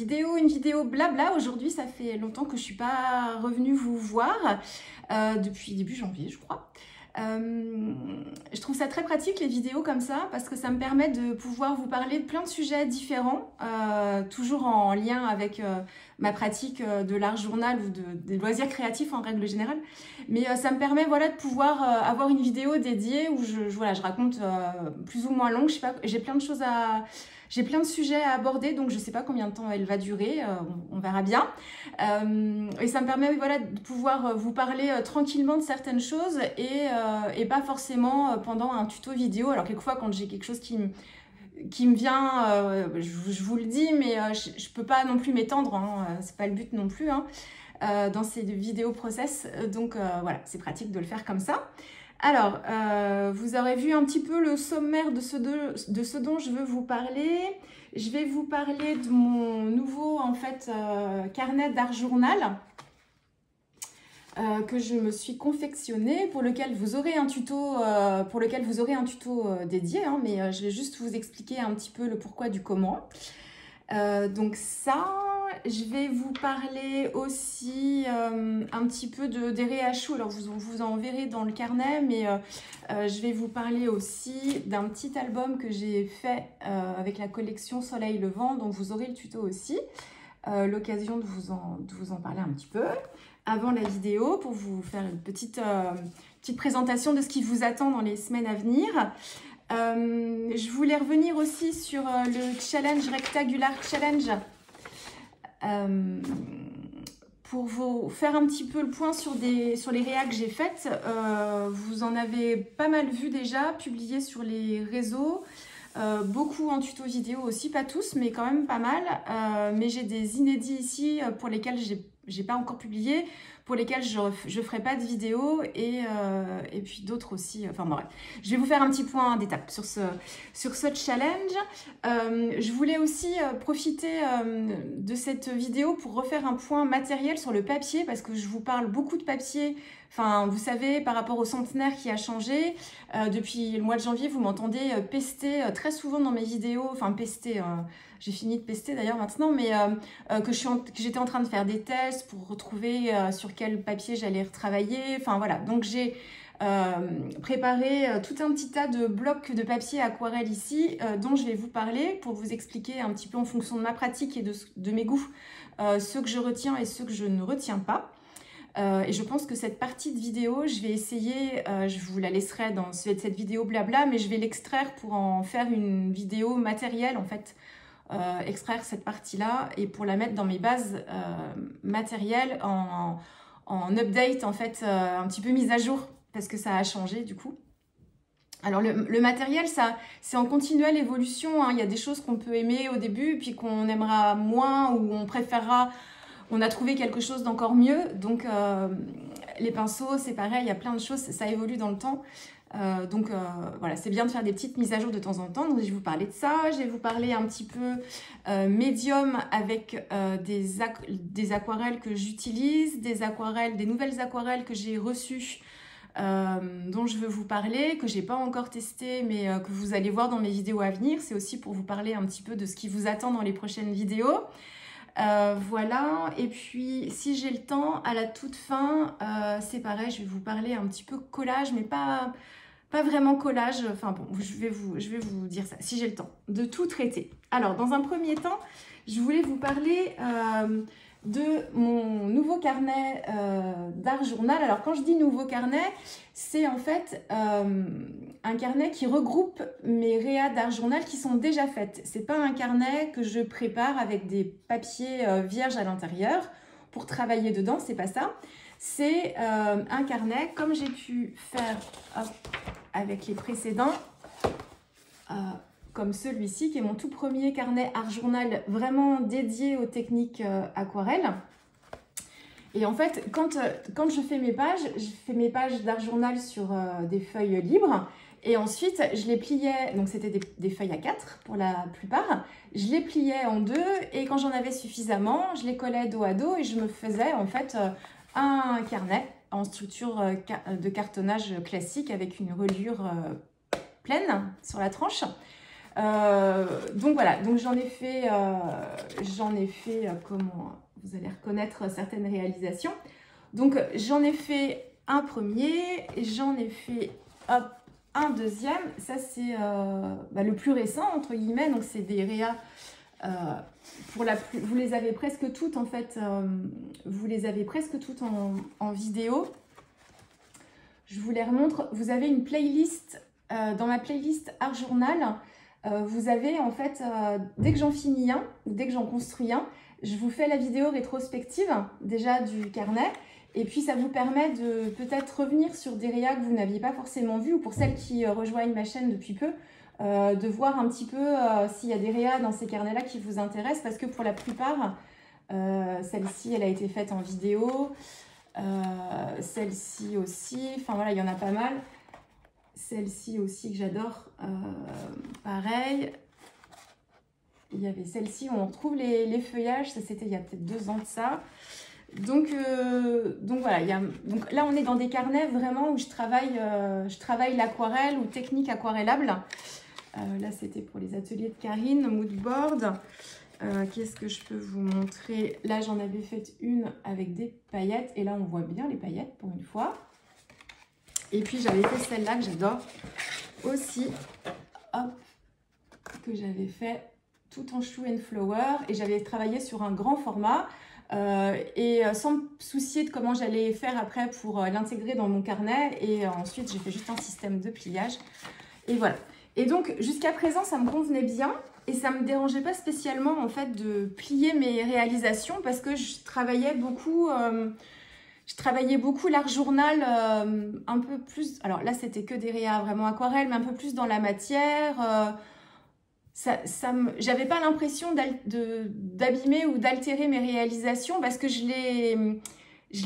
une vidéo blabla. Aujourd'hui, ça fait longtemps que je ne suis pas revenue vous voir, depuis début janvier, je crois. Je trouve ça très pratique les vidéos comme ça parce que ça me permet de pouvoir vous parler de plein de sujets différents, toujours en lien avec ma pratique de l'art journal ou des loisirs créatifs en règle générale. Mais ça me permet voilà, de pouvoir avoir une vidéo dédiée où je raconte plus ou moins longue. Je sais pas, j'ai plein de choses j'ai plein de sujets à aborder, donc je ne sais pas combien de temps elle va durer, on verra bien. Et ça me permet voilà, de pouvoir vous parler tranquillement de certaines choses et pas forcément pendant un tuto vidéo. Alors quelquefois quand j'ai quelque chose qui me vient, je vous le dis, mais je ne peux pas non plus m'étendre, hein, c'est pas le but non plus hein, dans ces vidéos process. Donc voilà, c'est pratique de le faire comme ça. Alors, vous aurez vu un petit peu le sommaire de ce dont je veux vous parler. Je vais vous parler de mon nouveau en fait, carnet d'art journal que je me suis confectionné, pour lequel vous aurez un tuto, dédié, hein, mais je vais juste vous expliquer un petit peu le pourquoi du comment. Donc ça, je vais vous parler aussi un petit peu des réachous. Alors vous en verrez dans le carnet, mais je vais vous parler aussi d'un petit album que j'ai fait avec la collection Soleil Levant, dont vous aurez le tuto aussi. L'occasion de vous en parler un petit peu avant la vidéo pour vous faire une petite présentation de ce qui vous attend dans les semaines à venir. Je voulais revenir aussi sur le challenge Rectagular Challenge pour vous faire un petit peu le point sur les réas que j'ai faites. Vous en avez pas mal vu déjà, publié sur les réseaux, beaucoup en tuto vidéo aussi, pas tous, mais quand même pas mal. Mais j'ai des inédits ici pour lesquels j'ai pas encore publié, pour lesquels je ferai pas de vidéo et puis d'autres aussi. Enfin bref, je vais vous faire un petit point d'étape sur ce challenge. Je voulais aussi profiter de cette vidéo pour refaire un point matériel sur le papier parce que je vous parle beaucoup de papier. Enfin, vous savez, par rapport au centenaire qui a changé, depuis le mois de janvier, vous m'entendez pester très souvent dans mes vidéos. Enfin, pester, j'ai fini de pester d'ailleurs maintenant, mais que j'étais en train de faire des tests pour retrouver sur quel papier j'allais retravailler. Enfin, voilà. Donc, j'ai préparé tout un petit tas de blocs de papier aquarelle ici, dont je vais vous parler pour vous expliquer un petit peu en fonction de ma pratique et de mes goûts, ceux que je retiens et ceux que je ne retiens pas. Et je pense que cette partie de vidéo, je vais essayer, je vous la laisserai dans cette vidéo blabla, mais je vais l'extraire pour en faire une vidéo matérielle en fait, extraire cette partie-là et pour la mettre dans mes bases matérielles en update en fait, un petit peu mise à jour parce que ça a changé du coup. Alors le matériel, ça c'est en continuelle évolution, hein. Il y a des choses qu'on peut aimer au début puis qu'on aimera moins ou on préférera. On a trouvé quelque chose d'encore mieux, donc les pinceaux, c'est pareil, il y a plein de choses, ça évolue dans le temps. Donc voilà, c'est bien de faire des petites mises à jour de temps en temps. Donc je vais vous parler de ça, je vais vous parler un petit peu médium avec des aquarelles que j'utilise, des nouvelles aquarelles que j'ai reçues, dont je veux vous parler, que j'ai pas encore testé, mais que vous allez voir dans mes vidéos à venir. C'est aussi pour vous parler un petit peu de ce qui vous attend dans les prochaines vidéos. Voilà, et puis si j'ai le temps, à la toute fin, c'est pareil, je vais vous parler un petit peu collage, mais pas vraiment collage, enfin bon, je vais vous dire ça, si j'ai le temps, de tout traiter. Alors, dans un premier temps, je voulais vous parler de mon nouveau carnet d'art journal. Alors, quand je dis nouveau carnet, c'est en fait un carnet qui regroupe mes réas d'art journal qui sont déjà faites. C'est pas un carnet que je prépare avec des papiers vierges à l'intérieur pour travailler dedans, c'est pas ça. C'est un carnet comme j'ai pu faire avec les précédents, comme celui-ci qui est mon tout premier carnet art journal vraiment dédié aux techniques aquarelles. Et en fait, quand je fais mes pages d'art journal sur des feuilles libres. Et ensuite, je les pliais, donc c'était des feuilles A4 pour la plupart. Je les pliais en deux et quand j'en avais suffisamment, je les collais dos à dos et je me faisais en fait un carnet en structure de cartonnage classique avec une reliure pleine sur la tranche. Donc voilà, donc j'en ai fait comment vous allez reconnaître certaines réalisations. Donc j'en ai fait un premier, j'en ai fait hop, un deuxième. Ça c'est le plus récent entre guillemets, donc c'est des réas. Vous les avez presque toutes en fait, vous les avez presque toutes en vidéo. Je vous les remontre. Vous avez une playlist, dans ma playlist Art Journal, vous avez en fait, dès que j'en finis un, ou dès que j'en construis un, je vous fais la vidéo rétrospective déjà du carnet. Et puis ça vous permet de peut-être revenir sur des réas que vous n'aviez pas forcément vues, ou pour celles qui rejoignent ma chaîne depuis peu, de voir un petit peu s'il y a des réas dans ces carnets-là qui vous intéressent, parce que pour la plupart, celle-ci, elle a été faite en vidéo, celle-ci aussi, enfin voilà, il y en a pas mal. Celle-ci aussi que j'adore, pareil. Il y avait celle-ci où on retrouve les feuillages, ça c'était il y a peut-être 2 ans de ça. Donc voilà, donc là on est dans des carnets vraiment où je travaille l'aquarelle ou technique aquarellable. Là c'était pour les ateliers de Karine, moodboard. Qu'est-ce que je peux vous montrer? Là j'en avais fait une avec des paillettes et là on voit bien les paillettes pour une fois. Et puis j'avais fait celle-là que j'adore aussi, hop, que j'avais fait tout en chou and flower, et j'avais travaillé sur un grand format et sans me soucier de comment j'allais faire après pour l'intégrer dans mon carnet. Et ensuite j'ai fait juste un système de pliage et voilà. Et donc jusqu'à présent ça me convenait bien et ça me dérangeait pas spécialement en fait de plier mes réalisations, parce que je travaillais beaucoup l'art journal un peu plus. Alors là c'était que des réas vraiment aquarelles, mais un peu plus dans la matière. J'avais pas l'impression d'abîmer ou d'altérer mes réalisations, parce que je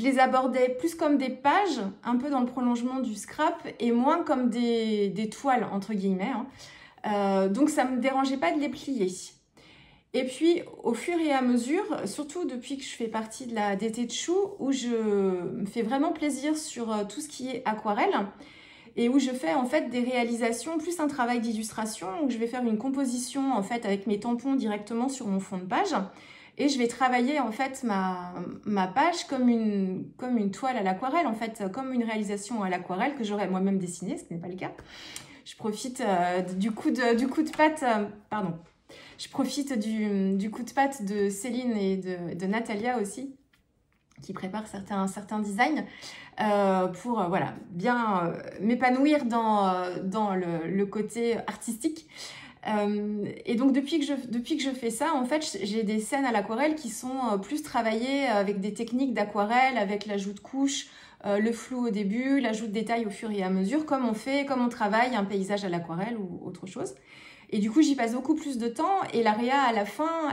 les abordais plus comme des pages, un peu dans le prolongement du scrap, et moins comme des toiles, entre guillemets. Donc ça me dérangeait pas de les plier. Et puis, au fur et à mesure, surtout depuis que je fais partie de la DT de Chou, où je me fais vraiment plaisir sur tout ce qui est aquarelle, et où je fais en fait des réalisations, plus un travail d'illustration, où je vais faire une composition en fait avec mes tampons directement sur mon fond de page, et je vais travailler en fait ma page comme une toile à l'aquarelle, en fait, comme une réalisation à l'aquarelle que j'aurais moi-même dessinée, ce n'est pas le cas. Je profite du coup de patte, pardon. Je profite du coup de patte de Céline et de Natalia aussi, qui préparent certains designs pour voilà, bien m'épanouir dans le côté artistique. Et donc depuis que je fais ça, en fait, j'ai des scènes à l'aquarelle qui sont plus travaillées avec des techniques d'aquarelle, avec l'ajout de couches, le flou au début, l'ajout de détails au fur et à mesure, comme on travaille un paysage à l'aquarelle ou autre chose. Et du coup, j'y passe beaucoup plus de temps, et la réa à la fin,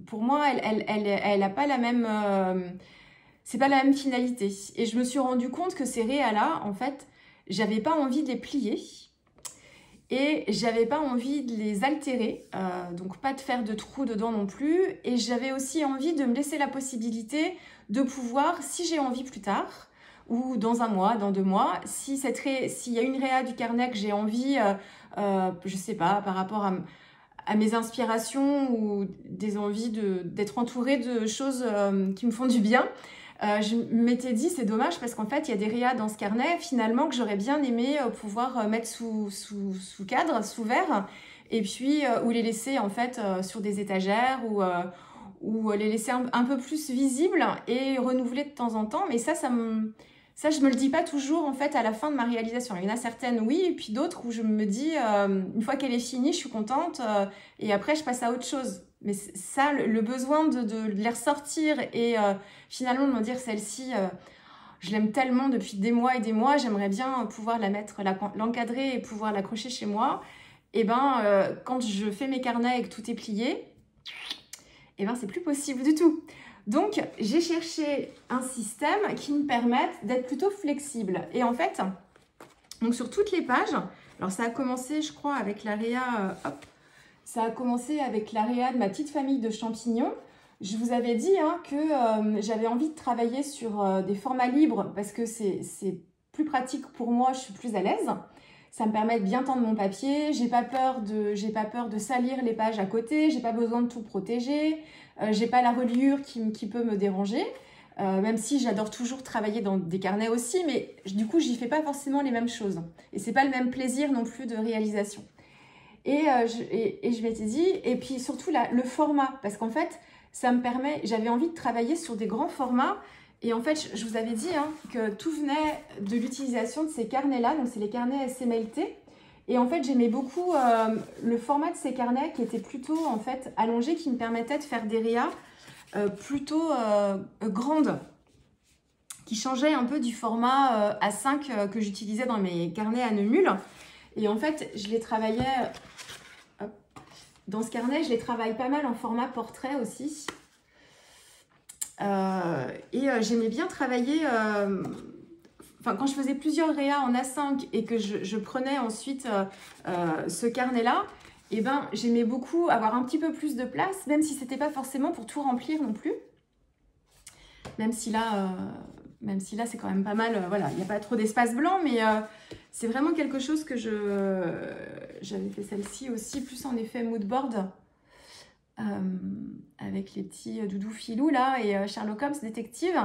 pour moi, elle n'a pas la même... c'est pas la même finalité. Et je me suis rendu compte que ces réas-là, en fait, j'avais pas envie de les plier. Et j'avais pas envie de les altérer, donc pas de faire de trous dedans non plus. Et j'avais aussi envie de me laisser la possibilité de pouvoir, si j'ai envie plus tard, ou dans 1 mois, dans 2 mois, s'il y a une réa du carnet que j'ai envie, je sais pas, par rapport à mes inspirations ou des envies d'être entourée de choses qui me font du bien, je m'étais dit c'est dommage, parce qu'en fait il y a des réas dans ce carnet finalement que j'aurais bien aimé pouvoir mettre sous cadre, sous verre, et puis ou les laisser en fait sur des étagères, ou les laisser un peu plus visibles et renouveler de temps en temps. Mais ça je me le dis pas toujours en fait à la fin de ma réalisation. Il y en a certaines oui, et puis d'autres où je me dis une fois qu'elle est finie, je suis contente, et après je passe à autre chose. Mais ça, le besoin de les ressortir et finalement de me dire celle-ci, je l'aime tellement depuis des mois et des mois, j'aimerais bien pouvoir la mettre, l'encadrer et pouvoir l'accrocher chez moi. Et ben quand je fais mes carnets et que tout est plié, et ben c'est plus possible du tout. Donc, j'ai cherché un système qui me permette d'être plutôt flexible. Et en fait, donc sur toutes les pages, alors ça a commencé, je crois, avec l'area, ça a commencé avec l'area de ma petite famille de champignons. Je vous avais dit que j'avais envie de travailler sur des formats libres, parce que c'est plus pratique pour moi, je suis plus à l'aise. Ça me permet de bien tendre mon papier. J'ai pas peur de salir les pages à côté. J'ai pas besoin de tout protéger. J'ai pas la reliure qui peut me déranger. Même si j'adore toujours travailler dans des carnets aussi, mais du coup, j'y fais pas forcément les mêmes choses. Et c'est pas le même plaisir non plus de réalisation. Et je m'étais dit, et puis surtout le format, parce qu'en fait, ça me permet, j'avais envie de travailler sur des grands formats. Et en fait, je vous avais dit que tout venait de l'utilisation de ces carnets-là. Donc, c'est les carnets SMLT. Et en fait, j'aimais beaucoup le format de ces carnets qui était plutôt en fait allongé, qui me permettait de faire des réas plutôt grandes, qui changeaient un peu du format A5 que j'utilisais dans mes carnets à nœud nul. Et en fait, je les travaillais... dans ce carnet, je les travaille pas mal en format portrait aussi. J'aimais bien travailler... quand je faisais plusieurs réas en A5 et que je prenais ensuite ce carnet-là, et ben, j'aimais beaucoup avoir un petit peu plus de place, même si c'était pas forcément pour tout remplir non plus. Même si là, c'est quand même pas mal. Voilà, il n'y a pas trop d'espace blanc, mais c'est vraiment quelque chose que j'avais fait celle-ci aussi, plus en effet mood board. Avec les petits doudous filous là et Sherlock Holmes détective.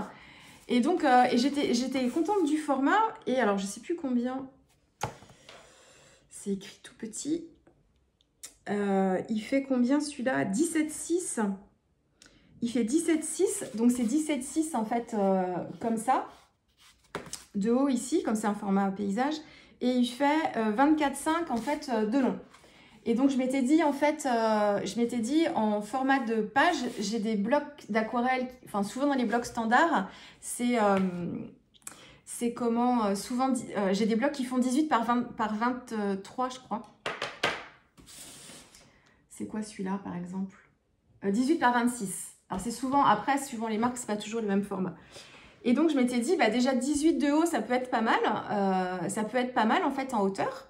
Et donc, j'étais contente du format. Et alors, je sais plus combien. C'est écrit tout petit. Il fait combien celui-là? 17,6. Il fait 17,6. Donc, c'est 17,6 en fait, comme ça. De haut ici, comme c'est un format paysage. Et il fait 24,5 en fait de long. Et donc, je m'étais dit, en fait, en format de page, j'ai des blocs d'aquarelle, enfin, souvent dans les blocs standards, c'est comment, souvent, j'ai des blocs qui font 18 par 23, je crois. C'est quoi celui-là, par exemple? 18 par 26. Alors, c'est souvent, après, suivant les marques, c'est pas toujours le même format. Et donc, je m'étais dit, bah, déjà 18 de haut, ça peut être pas mal. Ça peut être pas mal, en fait, en hauteur.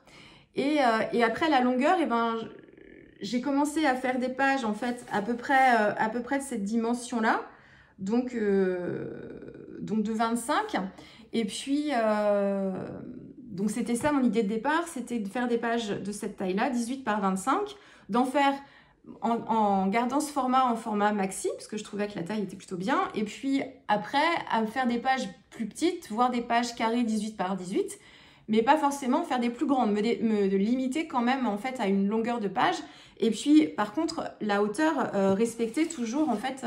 Et après la longueur, j'ai commencé à faire des pages en fait à peu près de cette dimension-là, donc de 25. Et puis, donc c'était ça mon idée de départ, c'était de faire des pages de cette taille-là, 18 par 25, d'en faire en gardant ce format en format maxi, parce que je trouvais que la taille était plutôt bien. Et puis après, à faire des pages plus petites, voire des pages carrées 18 par 18, mais pas forcément faire des plus grandes, me limiter quand même en fait à une longueur de page. Et puis par contre, la hauteur, respecter toujours en fait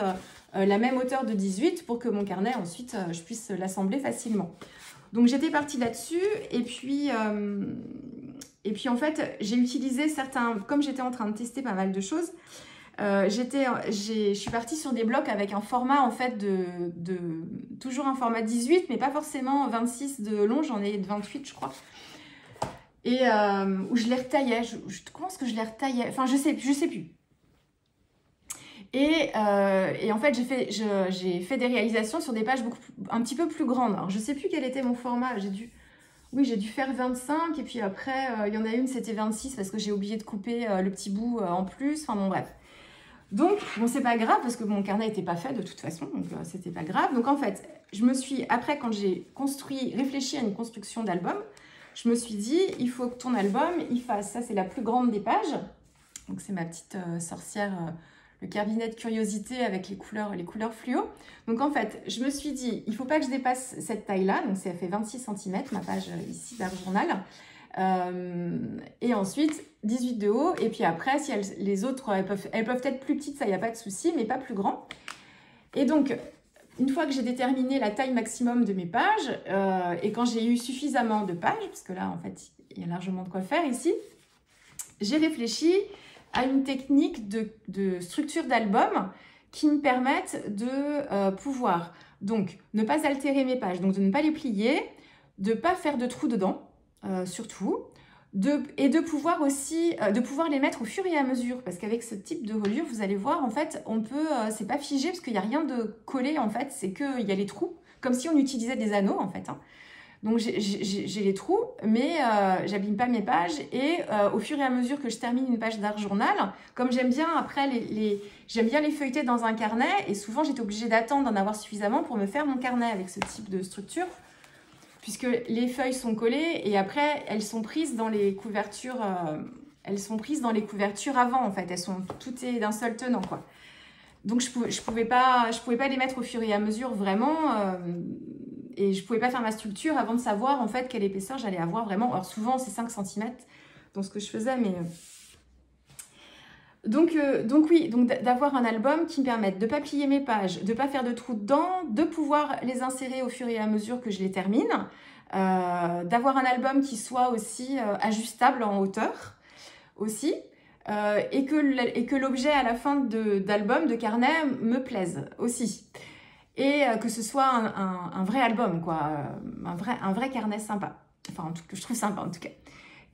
la même hauteur de 18 pour que mon carnet ensuite je puisse l'assembler facilement. Donc j'étais partie là-dessus et puis en fait j'ai utilisé certains, comme j'étais en train de tester pas mal de choses, je suis partie sur des blocs avec un format en fait toujours un format 18 mais pas forcément 26 de long, j'en ai de 28 je crois, et où je les retaillais, je pense que je les retaillais, enfin je sais plus. Et en fait j'ai fait des réalisations sur des pages un petit peu plus grandes. Alors je sais plus quel était mon format, j'ai dû faire 25 et puis après il y en a une c'était 26 parce que j'ai oublié de couper le petit bout en plus, enfin bon bref. Donc, bon, c'est pas grave parce que mon carnet n'était pas fait de toute façon, donc c'était pas grave. Donc en fait, après quand j'ai réfléchi à une construction d'album, je me suis dit, il faut que ton album, il fasse, ça c'est la plus grande des pages. Donc c'est ma petite sorcière, le cabinet de curiosité avec les couleurs fluo. Donc en fait, je me suis dit, il faut pas que je dépasse cette taille-là, donc ça fait 26 cm, ma page ici d'art journal. Et ensuite 18 de haut, et puis après si les autres elles peuvent être plus petites, ça il n'y a pas de souci, mais pas plus grand. Et donc une fois que j'ai déterminé la taille maximum de mes pages et quand j'ai eu suffisamment de pages, parce que là en fait il y a largement de quoi faire ici, j'ai réfléchi à une technique de structure d'album qui me permette de pouvoir donc ne pas altérer mes pages, donc de ne pas les plier, de ne pas faire de trous dedans. Surtout, et de pouvoir aussi de pouvoir les mettre au fur et à mesure, parce qu'avec ce type de reliure, vous allez voir, en fait, on peut, c'est pas figé, parce qu'il n'y a rien de collé, en fait, c'est qu'il y a les trous, comme si on utilisait des anneaux, en fait. Donc, j'ai les trous, mais j'abîme pas mes pages, et au fur et à mesure que je termine une page d'art journal, comme j'aime bien, après, j'aime bien les feuilleter dans un carnet, et souvent, j'étais obligée d'attendre d'en avoir suffisamment pour me faire mon carnet avec ce type de structure. puisque les feuilles sont collées et après, elles sont prises dans les couvertures, avant, en fait. Tout est d'un seul tenant, quoi. Donc, je pouvais pas les mettre au fur et à mesure, vraiment. Et je pouvais pas faire ma structure avant de savoir, en fait, quelle épaisseur j'allais avoir vraiment. Alors, souvent, c'est 5 cm dans ce que je faisais, mais... Donc oui, d'avoir un album qui me permette de ne pas plier mes pages, de ne pas faire de trous dedans, de pouvoir les insérer au fur et à mesure que je les termine, d'avoir un album qui soit aussi ajustable en hauteur aussi, et que l'objet à la fin d'album, de carnet, me plaise aussi. Et que ce soit un vrai album, quoi, un vrai carnet sympa. Enfin, en tout cas, je trouve sympa en tout cas.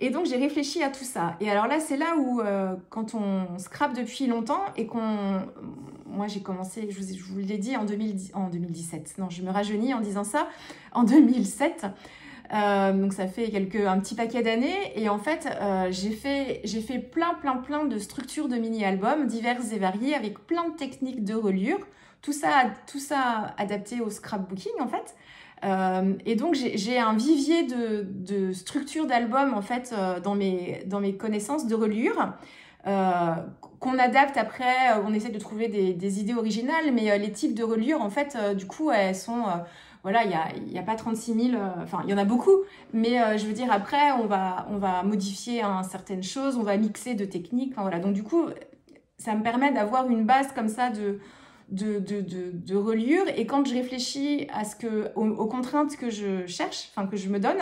Et donc, j'ai réfléchi à tout ça. Et alors là, c'est là où, quand on scrape depuis longtemps et moi, j'ai commencé, je vous l'ai dit, en 2017. Non, je me rajeunis en disant ça. En 2007. Donc, ça fait un petit paquet d'années. Et en fait, j'ai fait plein de structures de mini-albums diverses et variées avec plein de techniques de reliure. Tout ça adapté au scrapbooking, en fait. Et donc, j'ai un vivier de structure d'album, en fait, dans mes connaissances de reliure, qu'on adapte après. On essaie de trouver des idées originales, mais les types de reliure, en fait, du coup, elles sont... voilà, il y a pas 36 000... Enfin, il y en a beaucoup, mais je veux dire, après, on va modifier certaines choses, on va mixer de techniques. Enfin, voilà. Donc, du coup, ça me permet d'avoir une base comme ça de reliure, et quand je réfléchis aux contraintes que je cherche, enfin que je me donne,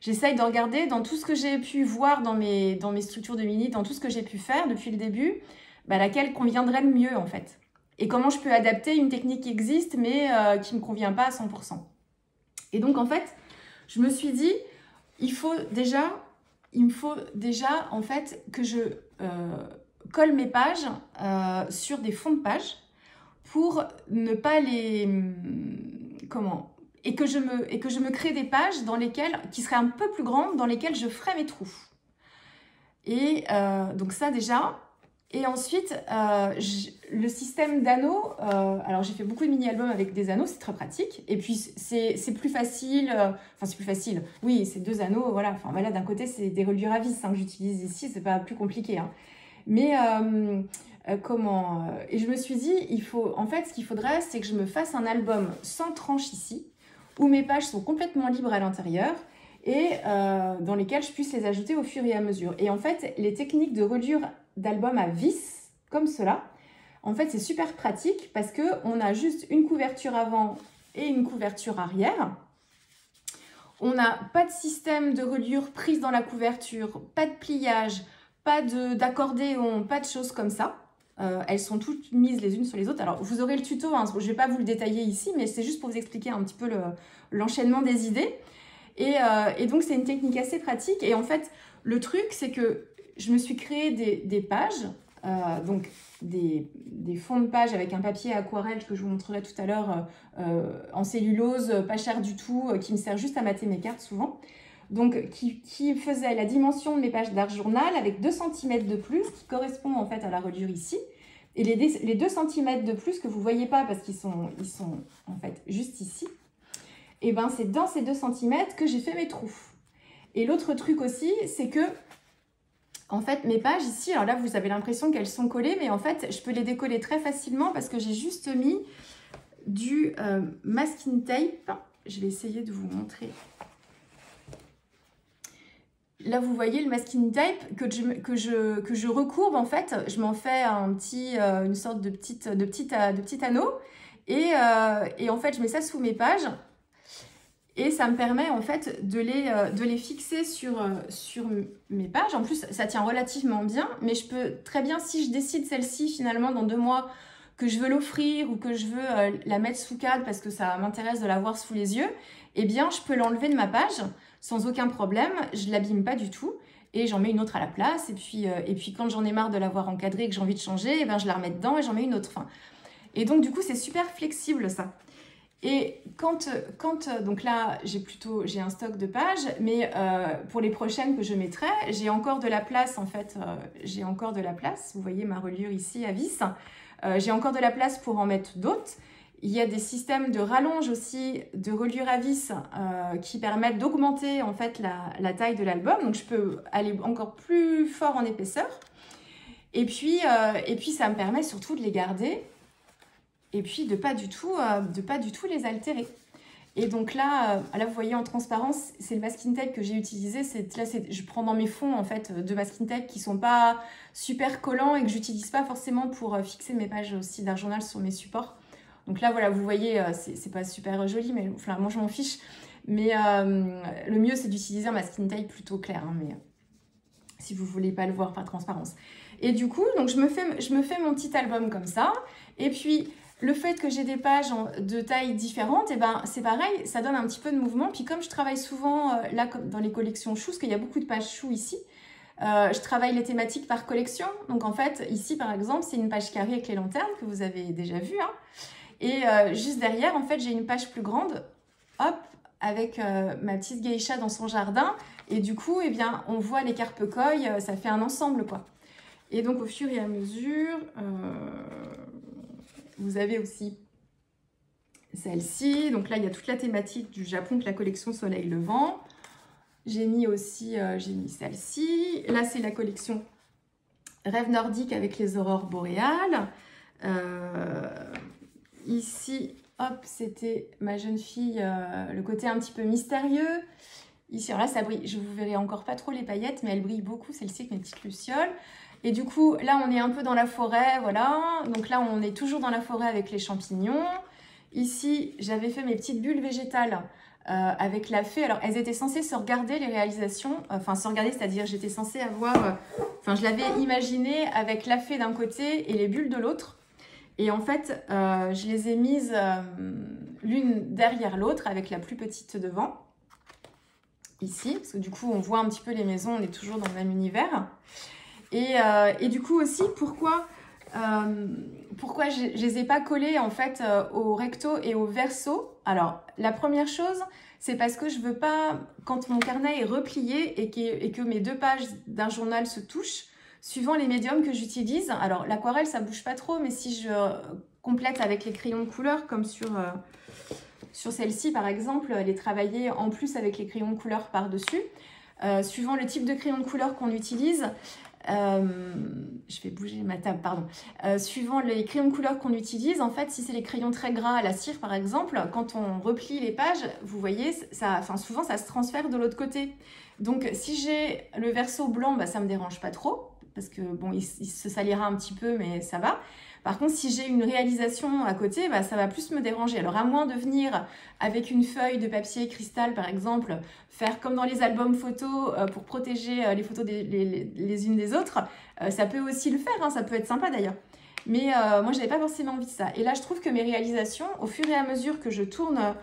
j'essaye de regarder dans tout ce que j'ai pu voir dans mes structures de mini, dans tout ce que j'ai pu faire depuis le début, laquelle conviendrait le mieux en fait, et comment je peux adapter une technique qui existe mais qui ne me convient pas à 100%. Et donc en fait, je me suis dit, il me faut déjà en fait que je colle mes pages sur des fonds de pages, pour ne pas les... Comment ? Et que je me crée des pages qui seraient un peu plus grandes, dans lesquelles je ferais mes trous. Et donc ça déjà. Et ensuite, le système d'anneaux. Alors j'ai fait beaucoup de mini-albums avec des anneaux, c'est très pratique. Et puis c'est plus facile. Enfin c'est plus facile. Oui, c'est 2 anneaux, voilà. Enfin voilà, d'un côté c'est des reliures à vis que j'utilise ici, c'est pas plus compliqué. Hein. Mais... Et je me suis dit, en fait, ce qu'il faudrait, c'est que je me fasse un album sans tranche ici, où mes pages sont complètement libres à l'intérieur et dans lesquelles je puisse les ajouter au fur et à mesure. Et en fait, les techniques de reliure d'album à vis, comme cela, en fait, c'est super pratique parce qu'on a juste une couverture avant et une couverture arrière. On n'a pas de système de reliure prise dans la couverture, pas de pliage, pas d'accordéon, pas de choses comme ça. Elles sont toutes mises les unes sur les autres. Alors, vous aurez le tuto, hein, je ne vais pas vous le détailler ici, mais c'est juste pour vous expliquer un petit peu l'enchaînement des idées. Et donc, c'est une technique assez pratique. Et en fait, le truc, c'est que je me suis créé des pages, donc des fonds de pages avec un papier aquarelle que je vous montrerai tout à l'heure en cellulose, pas cher du tout, qui me sert juste à mater mes cartes souvent. Donc, qui faisait la dimension de mes pages d'art journal avec 2 cm de plus, qui correspond en fait à la reliure ici. Et les 2 cm de plus que vous ne voyez pas parce qu'ils sont en fait juste ici, et ben c'est dans ces 2 cm que j'ai fait mes trous. Et l'autre truc aussi, c'est que en fait mes pages ici, alors là vous avez l'impression qu'elles sont collées, mais en fait je peux les décoller très facilement parce que j'ai juste mis du masking tape. Je vais essayer de vous montrer. Là, vous voyez le masking tape que je recourbe, en fait. Je m'en fais une sorte de petit anneau. Et en fait, je mets ça sous mes pages. Et ça me permet, en fait, de les fixer sur mes pages. En plus, ça tient relativement bien. Mais je peux très bien, si je décide celle-ci, finalement, dans 2 mois, que je veux l'offrir ou que je veux la mettre sous cadre parce que ça m'intéresse de la voir sous les yeux, eh bien, je peux l'enlever de ma page sans aucun problème. Je ne l'abîme pas du tout et j'en mets une autre à la place. Et puis quand j'en ai marre de l'avoir encadrée et que j'ai envie de changer, eh bien, je la remets dedans et j'en mets une autre. Enfin, et donc, du coup, c'est super flexible, ça. Et donc là, j'ai un stock de pages, mais pour les prochaines que je mettrai, j'ai encore de la place, en fait. J'ai encore de la place. Vous voyez ma reliure ici à vis. J'ai encore de la place pour en mettre d'autres. Il y a des systèmes de rallonge aussi, de reliure à vis qui permettent d'augmenter en fait la taille de l'album. Donc je peux aller encore plus fort en épaisseur. Et puis ça me permet surtout de les garder et puis de pas du tout les altérer. Et donc là, vous voyez en transparence, c'est le masking tape que j'ai utilisé. Je prends dans mes fonds en fait de masking tape qui sont pas super collants et que j'utilise pas forcément pour fixer mes pages aussi d'art journal sur mes supports. Donc là, voilà, vous voyez, c'est pas super joli, mais enfin, moi je m'en fiche. Mais le mieux, c'est d'utiliser un masking tape plutôt clair. Hein, mais si vous voulez pas le voir par transparence. Et du coup, donc je me fais mon petit album comme ça. Et puis le fait que j'ai des pages de tailles différentes, et ben c'est pareil, ça donne un petit peu de mouvement. Puis comme je travaille souvent là dans les collections choux, parce qu'il y a beaucoup de pages choux ici, je travaille les thématiques par collection. Donc en fait, ici par exemple, c'est une page carrée avec les lanternes que vous avez déjà vu. Hein. Et juste derrière, en fait, j'ai une page plus grande, hop, avec ma petite geisha dans son jardin. Et du coup, eh bien, on voit les carpe-coilles, ça fait un ensemble, quoi. Et donc, au fur et à mesure, vous avez aussi celle-ci. Donc là, il y a toute la thématique du Japon, que la collection Soleil Levant. J'ai mis aussi celle-ci. Là, c'est la collection Rêve nordique avec les aurores boréales. Ici, hop, c'était ma jeune fille, le côté un petit peu mystérieux. Ici, alors là, ça brille. Je vous verrai encore pas trop les paillettes, mais elles brillent beaucoup, celle-ci avec mes petites lucioles. Et du coup, là, on est un peu dans la forêt, voilà. Donc là, on est toujours dans la forêt avec les champignons. Ici, j'avais fait mes petites bulles végétales avec la fée. Alors, elles étaient censées se regarder, les réalisations. Enfin, se regarder, c'est-à-dire, j'étais censée avoir... Enfin, je l'avais imaginé avec la fée d'un côté et les bulles de l'autre. Et en fait, je les ai mises l'une derrière l'autre avec la plus petite devant. Ici, parce que du coup, on voit un petit peu les maisons, on est toujours dans le même univers. Et du coup aussi, pourquoi je les ai pas collées en fait au recto et au verso? Alors, la première chose, c'est parce que je veux pas, quand mon carnet est replié et que mes deux pages d'un journal se touchent, suivant les médiums que j'utilise. Alors, l'aquarelle, ça bouge pas trop, mais si je complète avec les crayons de couleur, comme sur celle-ci par exemple, les travailler en plus avec les crayons de couleur par-dessus. Suivant le type de crayon de couleur qu'on utilise, je vais bouger ma table, pardon. Suivant les crayons de couleur qu'on utilise, en fait, si c'est les crayons très gras à la cire, par exemple, quand on replie les pages, vous voyez, souvent, ça se transfère de l'autre côté. Donc, si j'ai le verso blanc, bah, ça ne me dérange pas trop, parce que, bon, il se salira un petit peu, mais ça va. Par contre, si j'ai une réalisation à côté, bah, ça va plus me déranger. Alors, à moins de venir avec une feuille de papier cristal, par exemple, faire comme dans les albums photos pour protéger les photos les unes des autres, ça peut aussi le faire, hein, ça peut être sympa d'ailleurs. Mais moi, je n'avais pas forcément envie de ça. Et là, je trouve que mes réalisations, au fur et à mesure que je tourne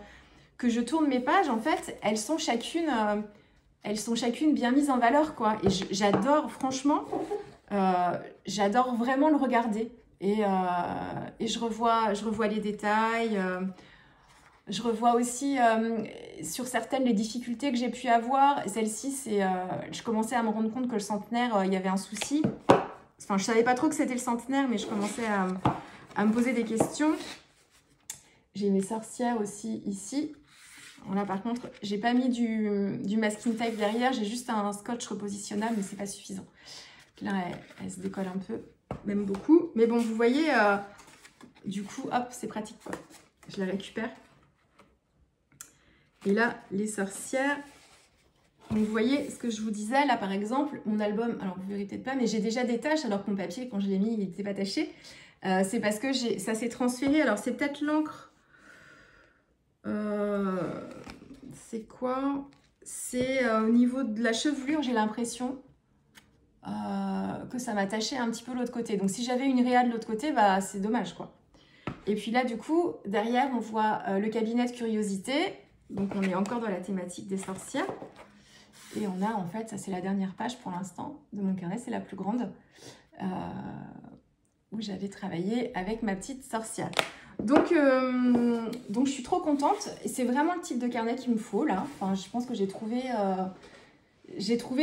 mes pages, en fait, elles sont chacune bien mises en valeur, quoi. Et j'adore, franchement, j'adore vraiment le regarder. Et je revois les détails, je revois aussi sur certaines les difficultés que j'ai pu avoir. Celle-ci, je commençais à me rendre compte que le centenaire, il y avait un souci. Enfin, je savais pas trop que c'était le centenaire, mais je commençais à me poser des questions. J'ai mes sorcières aussi ici. Là, par contre, j'ai pas mis du masking tape derrière, j'ai juste un scotch repositionnable, mais c'est pas suffisant. Là, elle se décolle un peu, même beaucoup. Mais bon, vous voyez, du coup, hop, c'est pratique, quoi. Je la récupère. Et là, les sorcières. Donc, vous voyez ce que je vous disais, là, par exemple, mon album, alors vous verrez peut-être pas, mais j'ai déjà des taches, alors que mon papier, quand je l'ai mis, il n'était pas taché. C'est parce que ça s'est transféré. Alors, c'est peut-être l'encre. C'est quoi? C'est au niveau de la chevelure, j'ai l'impression que ça m'a taché un petit peu l'autre côté. Donc si j'avais une réa de l'autre côté, bah c'est dommage, quoi. Et puis là, du coup, derrière, on voit le cabinet de curiosité. Donc on est encore dans la thématique des sorcières. Et on a, en fait, ça c'est la dernière page pour l'instant de mon carnet, c'est la plus grande, où j'avais travaillé avec ma petite sorcière. Donc je suis trop contente. Et c'est vraiment le type de carnet qu'il me faut, là. Enfin, je pense que j'ai trouvé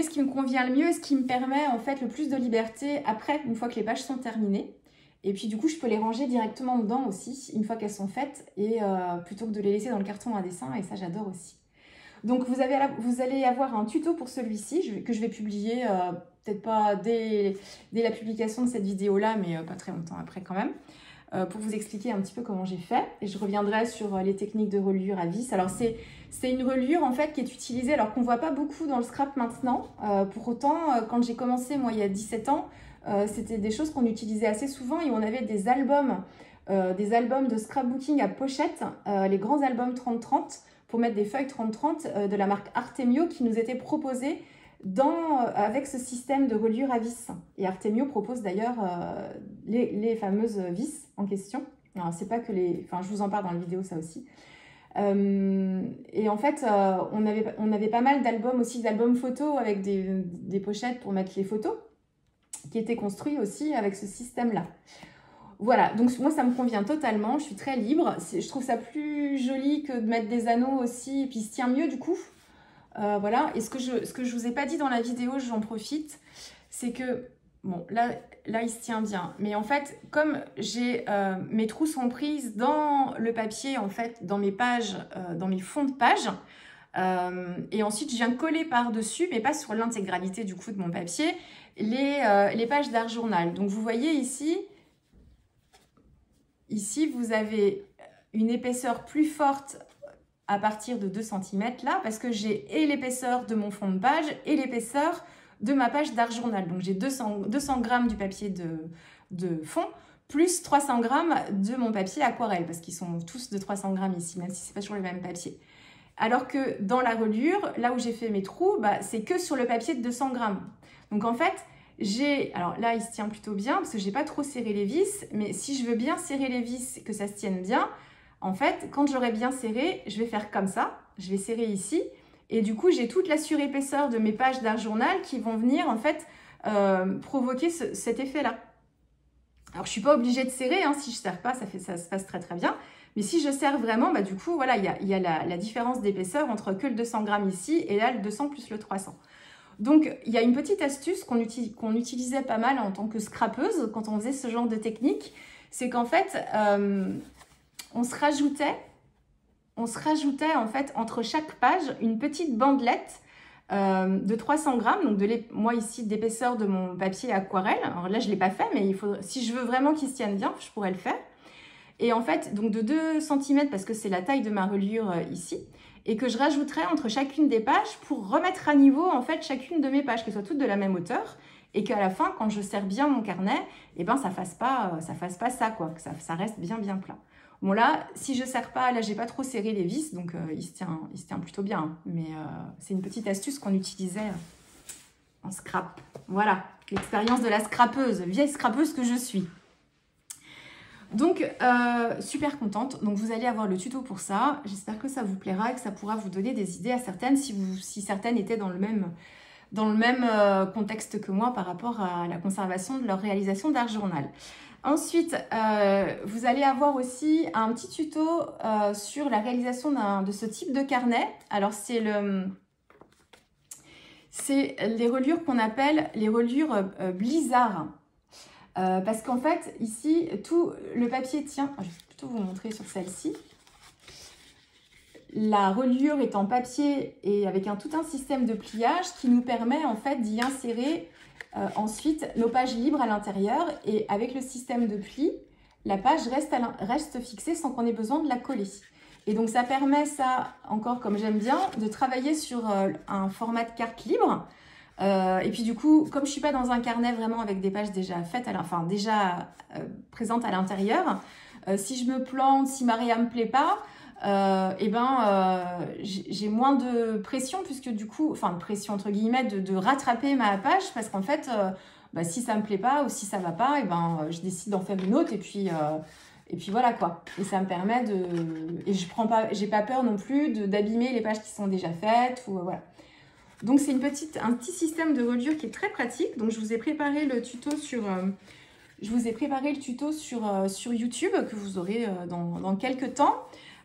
ce qui me convient le mieux et ce qui me permet, en fait, le plus de liberté après, une fois que les pages sont terminées. Et puis du coup, je peux les ranger directement dedans aussi, une fois qu'elles sont faites, et plutôt que de les laisser dans le carton à dessin, et ça j'adore aussi. Donc vous allez avoir un tuto pour celui-ci, que je vais publier, peut-être pas dès la publication de cette vidéo-là, mais pas très longtemps après quand même, pour vous expliquer un petit peu comment j'ai fait. Et je reviendrai sur les techniques de reliure à vis. Alors c'est une reliure en fait qui est utilisée, alors qu'on ne voit pas beaucoup dans le scrap maintenant. Pour autant, quand j'ai commencé moi il y a 17 ans, c'était des choses qu'on utilisait assez souvent et on avait des albums de scrapbooking à pochette, les grands albums 30-30, pour mettre des feuilles 30-30 de la marque Artemio qui nous étaient proposées avec ce système de reliure à vis. Et Artemio propose d'ailleurs les fameuses vis en question. Alors, c'est pas que les... Enfin, je vous en parle dans la vidéo, ça aussi. Et en fait, on avait pas mal d'albums aussi, d'albums photos avec des pochettes pour mettre les photos, qui étaient construits aussi avec ce système-là. Voilà, donc moi ça me convient totalement, je suis très libre. Je trouve ça plus joli que de mettre des anneaux aussi, et puis il se tient mieux du coup. Voilà, et ce que je vous ai pas dit dans la vidéo, j'en profite, c'est que, bon, là il se tient bien. Mais en fait, comme mes trous sont prises dans le papier, en fait, dans mes pages, dans mes fonds de page, et ensuite je viens coller par-dessus, mais pas sur l'intégralité du coup de mon papier, les pages d'art journal. Donc vous voyez ici, vous avez une épaisseur plus forte à partir de 2 cm là, parce que j'ai et l'épaisseur de mon fond de page et l'épaisseur de ma page d'art journal. Donc j'ai 200 grammes du papier de fond, plus 300 grammes de mon papier aquarelle, parce qu'ils sont tous de 300 grammes ici, même si c'est pas sur le même papier. Alors que dans la reliure, là où j'ai fait mes trous, c'est que sur le papier de 200 grammes. Donc en fait, alors là, il se tient plutôt bien parce que j'ai pas trop serré les vis, mais si je veux bien serrer les vis, que ça se tienne bien, en fait, quand j'aurai bien serré, je vais faire comme ça, je vais serrer ici, et du coup, j'ai toute la surépaisseur de mes pages d'art journal qui vont venir, en fait, provoquer cet effet-là. Alors, je suis pas obligée de serrer, hein, si je serre pas, ça se passe très très bien, mais si je serre vraiment, du coup, voilà, il y a la différence d'épaisseur entre que le 200 grammes ici, et là, le 200 plus le 300. Donc, il y a une petite astuce qu'on utilisait pas mal en tant que scrapeuse quand on faisait ce genre de technique, c'est qu'en fait, on se rajoutait en fait entre chaque page une petite bandelette de 300 grammes, donc moi ici d'épaisseur de mon papier aquarelle. Alors là, je ne l'ai pas fait, mais si je veux vraiment qu'il se tienne bien, je pourrais le faire. Et en fait, donc de 2 cm, parce que c'est la taille de ma reliure ici, et que je rajouterai entre chacune des pages pour remettre à niveau en fait chacune de mes pages, qu'elles soient toutes de la même hauteur, et qu'à la fin, quand je serre bien mon carnet, eh ben, ça fasse pas ça, quoi, que ça reste bien plat. Bon là, si je serre pas, là j'ai pas trop serré les vis, donc il se tient plutôt bien, hein, mais c'est une petite astuce qu'on utilisait en scrap. Voilà, l'expérience de la scrapeuse, vieille scrapeuse que je suis. Donc, super contente. Donc, vous allez avoir le tuto pour ça. J'espère que ça vous plaira et que ça pourra vous donner des idées à certaines si certaines étaient dans le même contexte que moi par rapport à la conservation de leur réalisation d'art journal. Ensuite, vous allez avoir aussi un petit tuto sur la réalisation de ce type de carnet. Alors, c'est les reliures qu'on appelle les reliures Blizzard. Parce qu'en fait, ici, tout le papier tient... Je vais plutôt vous montrer sur celle-ci. La reliure est en papier et avec tout un système de pliage qui nous permet en fait d'y insérer ensuite nos pages libres à l'intérieur. Et avec le système de pli, la page reste fixée sans qu'on ait besoin de la coller. Et donc, ça permet, ça, encore comme j'aime bien, de travailler sur un format de carte libre. Et puis du coup, comme je ne suis pas dans un carnet vraiment avec des pages déjà faites, présentes à l'intérieur, si je me plante, si Maria ne me plaît pas, j'ai moins de pression, puisque du coup, enfin de pression entre guillemets, de rattraper ma page, parce qu'en fait, si ça ne me plaît pas ou si ça ne va pas, je décide d'en faire une autre et puis voilà quoi. Et ça me permet et j'ai pas peur non plus d'abîmer les pages qui sont déjà faites ou voilà. Donc, c'est un petit système de reliure qui est très pratique. Donc, je vous ai préparé le tuto sur YouTube que vous aurez dans quelques temps.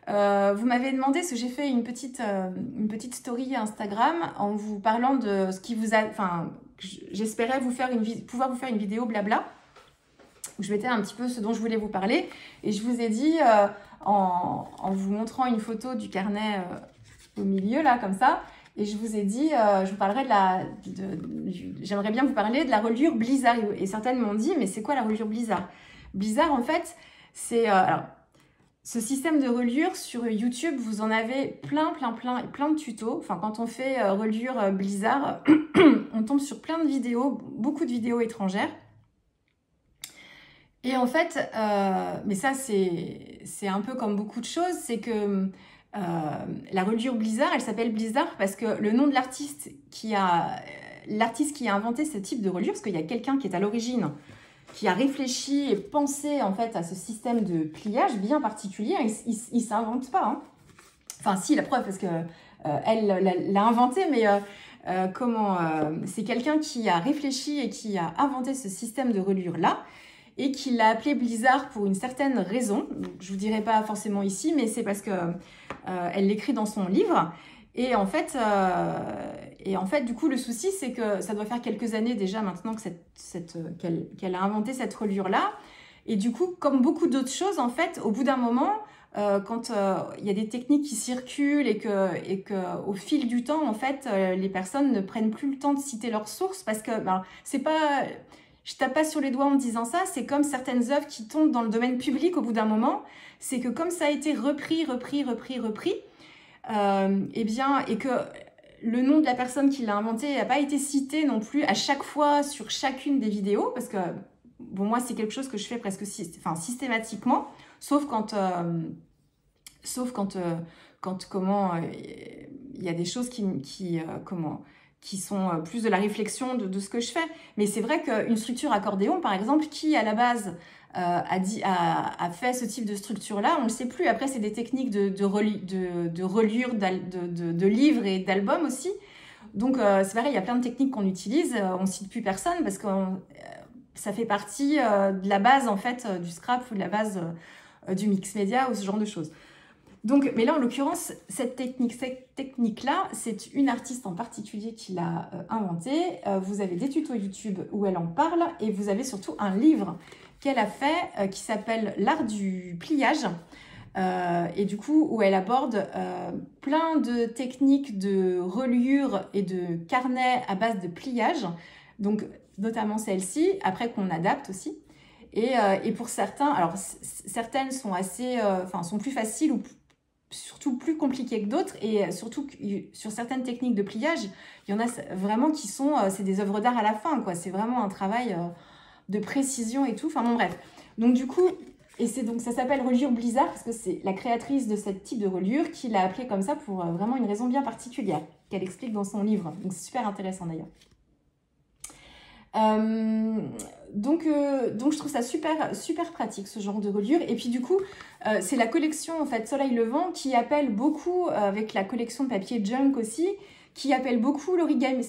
Vous m'avez demandé ce que j'ai fait une petite story Instagram en vous parlant de ce qui vous a... Enfin, j'espérais pouvoir vous faire une vidéo blabla. je mettais un petit peu ce dont je voulais vous parler. Et je vous ai dit, en vous montrant une photo du carnet au milieu, là, comme ça, et je vous ai dit, je vous parlerai j'aimerais bien vous parler de la reliure Blizzard. Et certaines m'ont dit, mais c'est quoi la reliure Blizzard? Blizzard, en fait, c'est... alors, ce système de reliure sur YouTube, vous en avez plein de tutos. Enfin, quand on fait reliure Blizzard, on tombe sur plein de vidéos, beaucoup de vidéos étrangères. Et en fait, mais ça c'est un peu comme beaucoup de choses, c'est que la reliure Blizzard, elle s'appelle Blizzard parce que le nom de l'artiste qui a inventé ce type de reliure, parce qu'il y a quelqu'un qui est à l'origine, qui a réfléchi et pensé en fait à ce système de pliage bien particulier. Il s'invente pas, hein. Enfin si, la preuve, parce que elle l'a inventé, mais c'est quelqu'un qui a réfléchi et qui a inventé ce système de reliure là, et qui l'a appelé Blizzard pour une certaine raison. Je vous dirai pas forcément ici, mais c'est parce que elle l'écrit dans son livre. Et en fait, du coup, le souci, c'est que ça doit faire quelques années déjà maintenant que qu'elle a inventé cette reliure-là. Et du coup, comme beaucoup d'autres choses, en fait, au bout d'un moment, quand il y a des techniques qui circulent et que au fil du temps, en fait, les personnes ne prennent plus le temps de citer leurs sources parce que c'est pas... Je tape pas sur les doigts en disant ça, c'est comme certaines œuvres qui tombent dans le domaine public au bout d'un moment, c'est que comme ça a été repris, et que le nom de la personne qui l'a inventé n'a pas été cité non plus à chaque fois sur chacune des vidéos, parce que bon, moi c'est quelque chose que je fais presque systématiquement, sauf quand il y a des choses qui sont plus de la réflexion de ce que je fais. Mais c'est vrai qu'une structure accordéon, par exemple, qui à la base a fait ce type de structure-là, on ne le sait plus. Après, c'est des techniques de reliure de livres et d'albums aussi. Donc, c'est pareil, il y a plein de techniques qu'on utilise. On ne cite plus personne parce que ça fait partie de la base, en fait, du scrap ou de la base du mix média ou ce genre de choses. Donc, mais là, en l'occurrence, cette technique-là, c'est une artiste en particulier qui l'a inventée. Vous avez des tutos YouTube où elle en parle et vous avez surtout un livre qu'elle a fait qui s'appelle L'art du pliage. Et du coup, où elle aborde plein de techniques de reliure et de carnet à base de pliage. Donc, notamment celle-ci, après qu'on adapte aussi. Et pour certains, alors certaines sont sont plus faciles ou surtout plus compliquées que d'autres, et surtout sur certaines techniques de pliage, il y en a vraiment qui sont, c'est des œuvres d'art à la fin, quoi. C'est vraiment un travail de précision et tout. Enfin bon, bref. Donc du coup, ça s'appelle reliure Blizzard parce que c'est la créatrice de ce type de reliure qui l'a appelé comme ça pour vraiment une raison bien particulière qu'elle explique dans son livre. Donc c'est super intéressant d'ailleurs. Donc je trouve ça super pratique ce genre de reliure. Et puis du coup c'est la collection en fait Soleil Levant qui appelle beaucoup, avec la collection de papier Junk aussi, qui appelle beaucoup l'origami.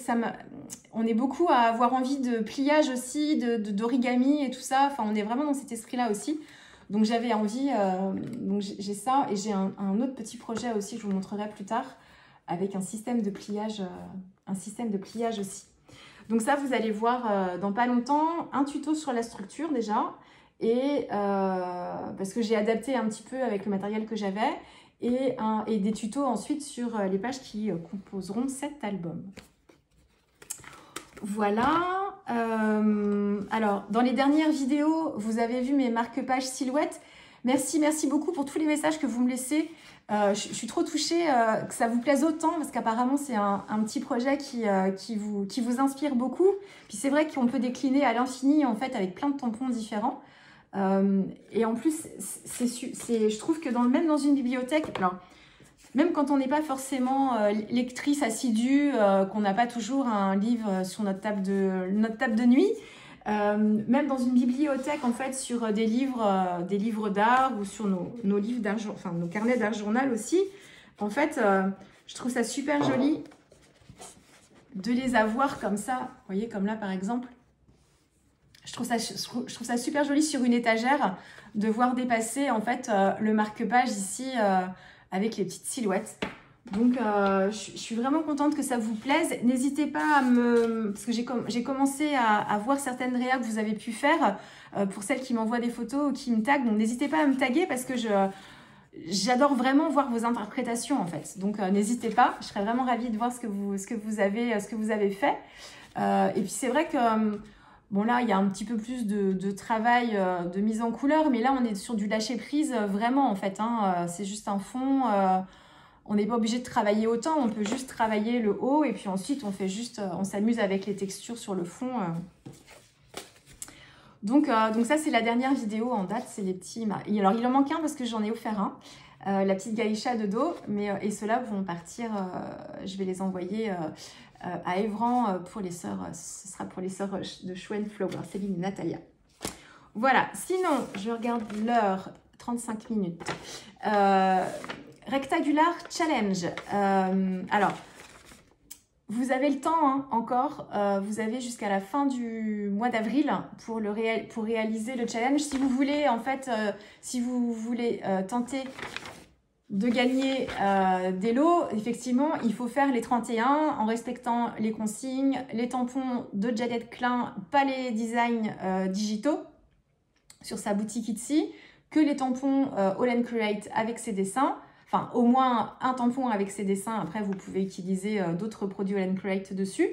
On est beaucoup à avoir envie de pliage aussi, d'origami et tout ça. Enfin, on est vraiment dans cet esprit-là aussi. Donc j'avais envie, donc j'ai ça, et j'ai un autre petit projet aussi que je vous montrerai plus tard avec un système de pliage aussi. Donc ça, vous allez voir dans pas longtemps un tuto sur la structure déjà, et parce que j'ai adapté un petit peu avec le matériel que j'avais, et des tutos ensuite sur les pages qui composeront cet album. Voilà. Alors, dans les dernières vidéos, vous avez vu mes marque-pages silhouettes. Merci beaucoup pour tous les messages que vous me laissez. Je suis trop touchée que ça vous plaise autant, parce qu'apparemment c'est un petit projet qui vous inspire beaucoup. Puis c'est vrai qu'on peut décliner à l'infini en fait avec plein de tampons différents. Et en plus, je trouve que même dans une bibliothèque, alors, même quand on n'est pas forcément lectrice assidue, qu'on n'a pas toujours un livre sur notre table de nuit, même dans une bibliothèque en fait sur des livres d'art ou sur nos livres d'art, enfin nos carnets d'art journal aussi, en fait je trouve ça super joli de les avoir comme ça, vous voyez, comme là par exemple. Je trouve ça super joli sur une étagère de voir dépasser en fait le marque-page ici avec les petites silhouettes. Donc, je suis vraiment contente que ça vous plaise. N'hésitez pas à me... Parce que j'ai commencé à voir certaines réacts que vous avez pu faire pour celles qui m'envoient des photos ou qui me taguent. Donc, n'hésitez pas à me taguer parce que j'adore vraiment voir vos interprétations en fait. Donc, n'hésitez pas. Je serais vraiment ravie de voir ce que vous avez fait. Et puis, c'est vrai que... Bon là, il y a un petit peu plus de travail de mise en couleur, mais là, on est sur du lâcher-prise vraiment en fait. Hein, c'est juste un fond. On n'est pas obligé de travailler autant, on peut juste travailler le haut et puis ensuite on s'amuse avec les textures sur le fond. Donc ça, c'est la dernière vidéo en date, c'est les petits... Alors, il en manque un parce que j'en ai offert un, la petite Gaïcha de dos, et ceux-là vont partir, je vais les envoyer à Évran pour les sœurs, ce sera pour les sœurs de Schwen Flower, Céline et Natalia. Voilà, sinon, je regarde l'heure, 35 minutes. Rectangular Challenge. Alors, vous avez le temps hein, encore, vous avez jusqu'à la fin du mois d'avril pour réaliser le challenge. Si vous voulez, en fait, tenter de gagner des lots, effectivement, il faut faire les 31 en respectant les consignes, les tampons de Janet Klein, pas les designs digitaux sur sa boutique Etsy, que les tampons All & Create avec ses dessins. Enfin, au moins un tampon avec ses dessins. Après, vous pouvez utiliser d'autres produits All & Create dessus.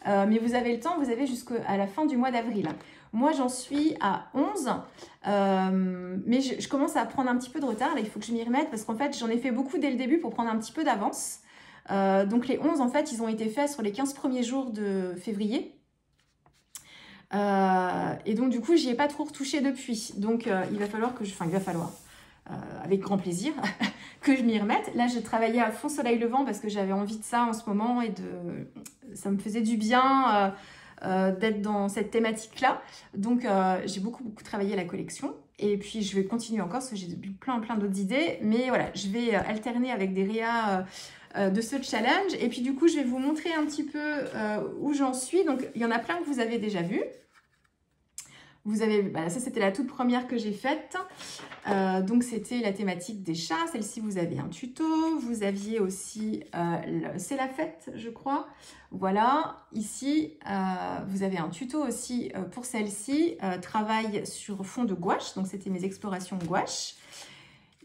Mais vous avez le temps, vous avez jusqu'à la fin du mois d'avril. Moi, j'en suis à 11. Mais je commence à prendre un petit peu de retard. Là, il faut que je m'y remette parce qu'en fait, j'en ai fait beaucoup dès le début pour prendre un petit peu d'avance. Donc, les 11, en fait, ils ont été faits sur les 15 premiers jours de février. Et donc, du coup, j'y ai pas trop retouché depuis. Donc, il va falloir que avec grand plaisir, que je m'y remette. Là, j'ai travaillé à fond soleil levant parce que j'avais envie de ça en ce moment et ça me faisait du bien d'être dans cette thématique-là. Donc, j'ai beaucoup travaillé la collection. Et puis, je vais continuer encore parce que j'ai plein d'autres idées. Mais voilà, je vais alterner avec des réas de ce challenge. Et puis, du coup, je vais vous montrer un petit peu où j'en suis. Donc, il y en a plein que vous avez déjà vu. Vous avez, ça c'était la toute première que j'ai faite, donc c'était la thématique des chats. Celle-ci vous avez un tuto, vous aviez aussi, c'est la fête je crois, voilà, ici vous avez un tuto aussi pour celle-ci, travail sur fond de gouache, donc c'était mes explorations gouache.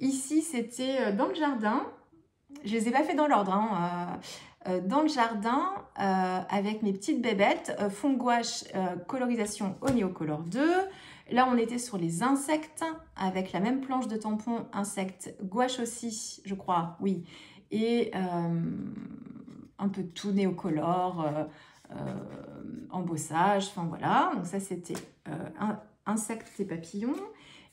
Ici c'était dans le jardin, je les ai pas fait dans l'ordre, hein, dans le jardin avec mes petites bébêtes, fond gouache, colorisation au Neocolor 2. Là, on était sur les insectes avec la même planche de tampon, insectes, gouache aussi, je crois, oui. Et un peu de tout Neocolor, embossage, enfin voilà. Donc ça, c'était insectes et papillons.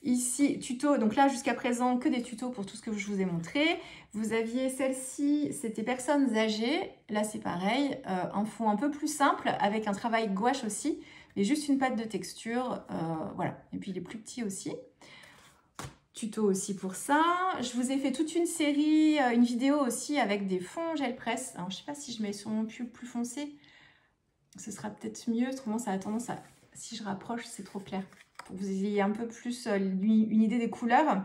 Ici, tuto, donc là jusqu'à présent que des tutos pour tout ce que je vous ai montré. Vous aviez celle-ci, c'était personnes âgées. Là c'est pareil, un fond un peu plus simple avec un travail gouache aussi, mais juste une pâte de texture, voilà. Et puis il est plus petit aussi. Tuto aussi pour ça. Je vous ai fait toute une série, une vidéo aussi avec des fonds gel presse. Alors je sais pas si je mets sur mon pull plus foncé, ce sera peut-être mieux, autrement ça a tendance à, si je rapproche c'est trop clair. Pour que vous ayez un peu plus une idée des couleurs.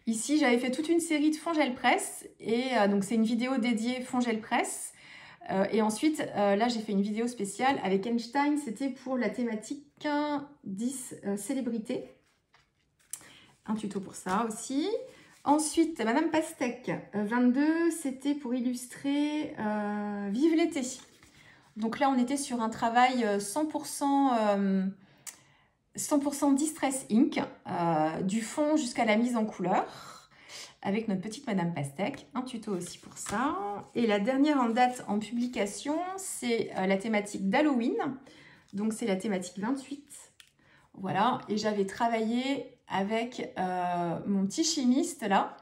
Ici, j'avais fait toute une série de fonds gel presse. Et donc, c'est une vidéo dédiée fonds gel presse. Et ensuite, là, j'ai fait une vidéo spéciale avec Einstein. C'était pour la thématique 10 célébrités. Un tuto pour ça aussi. Ensuite, Madame Pastèque, 22, c'était pour illustrer Vive l'été. Donc là, on était sur un travail 100% Distress Ink, du fond jusqu'à la mise en couleur, avec notre petite Madame Pastèque. Un tuto aussi pour ça. Et la dernière en date en publication, c'est la thématique d'Halloween. Donc c'est la thématique 28. Voilà, et j'avais travaillé avec mon petit chimiste là,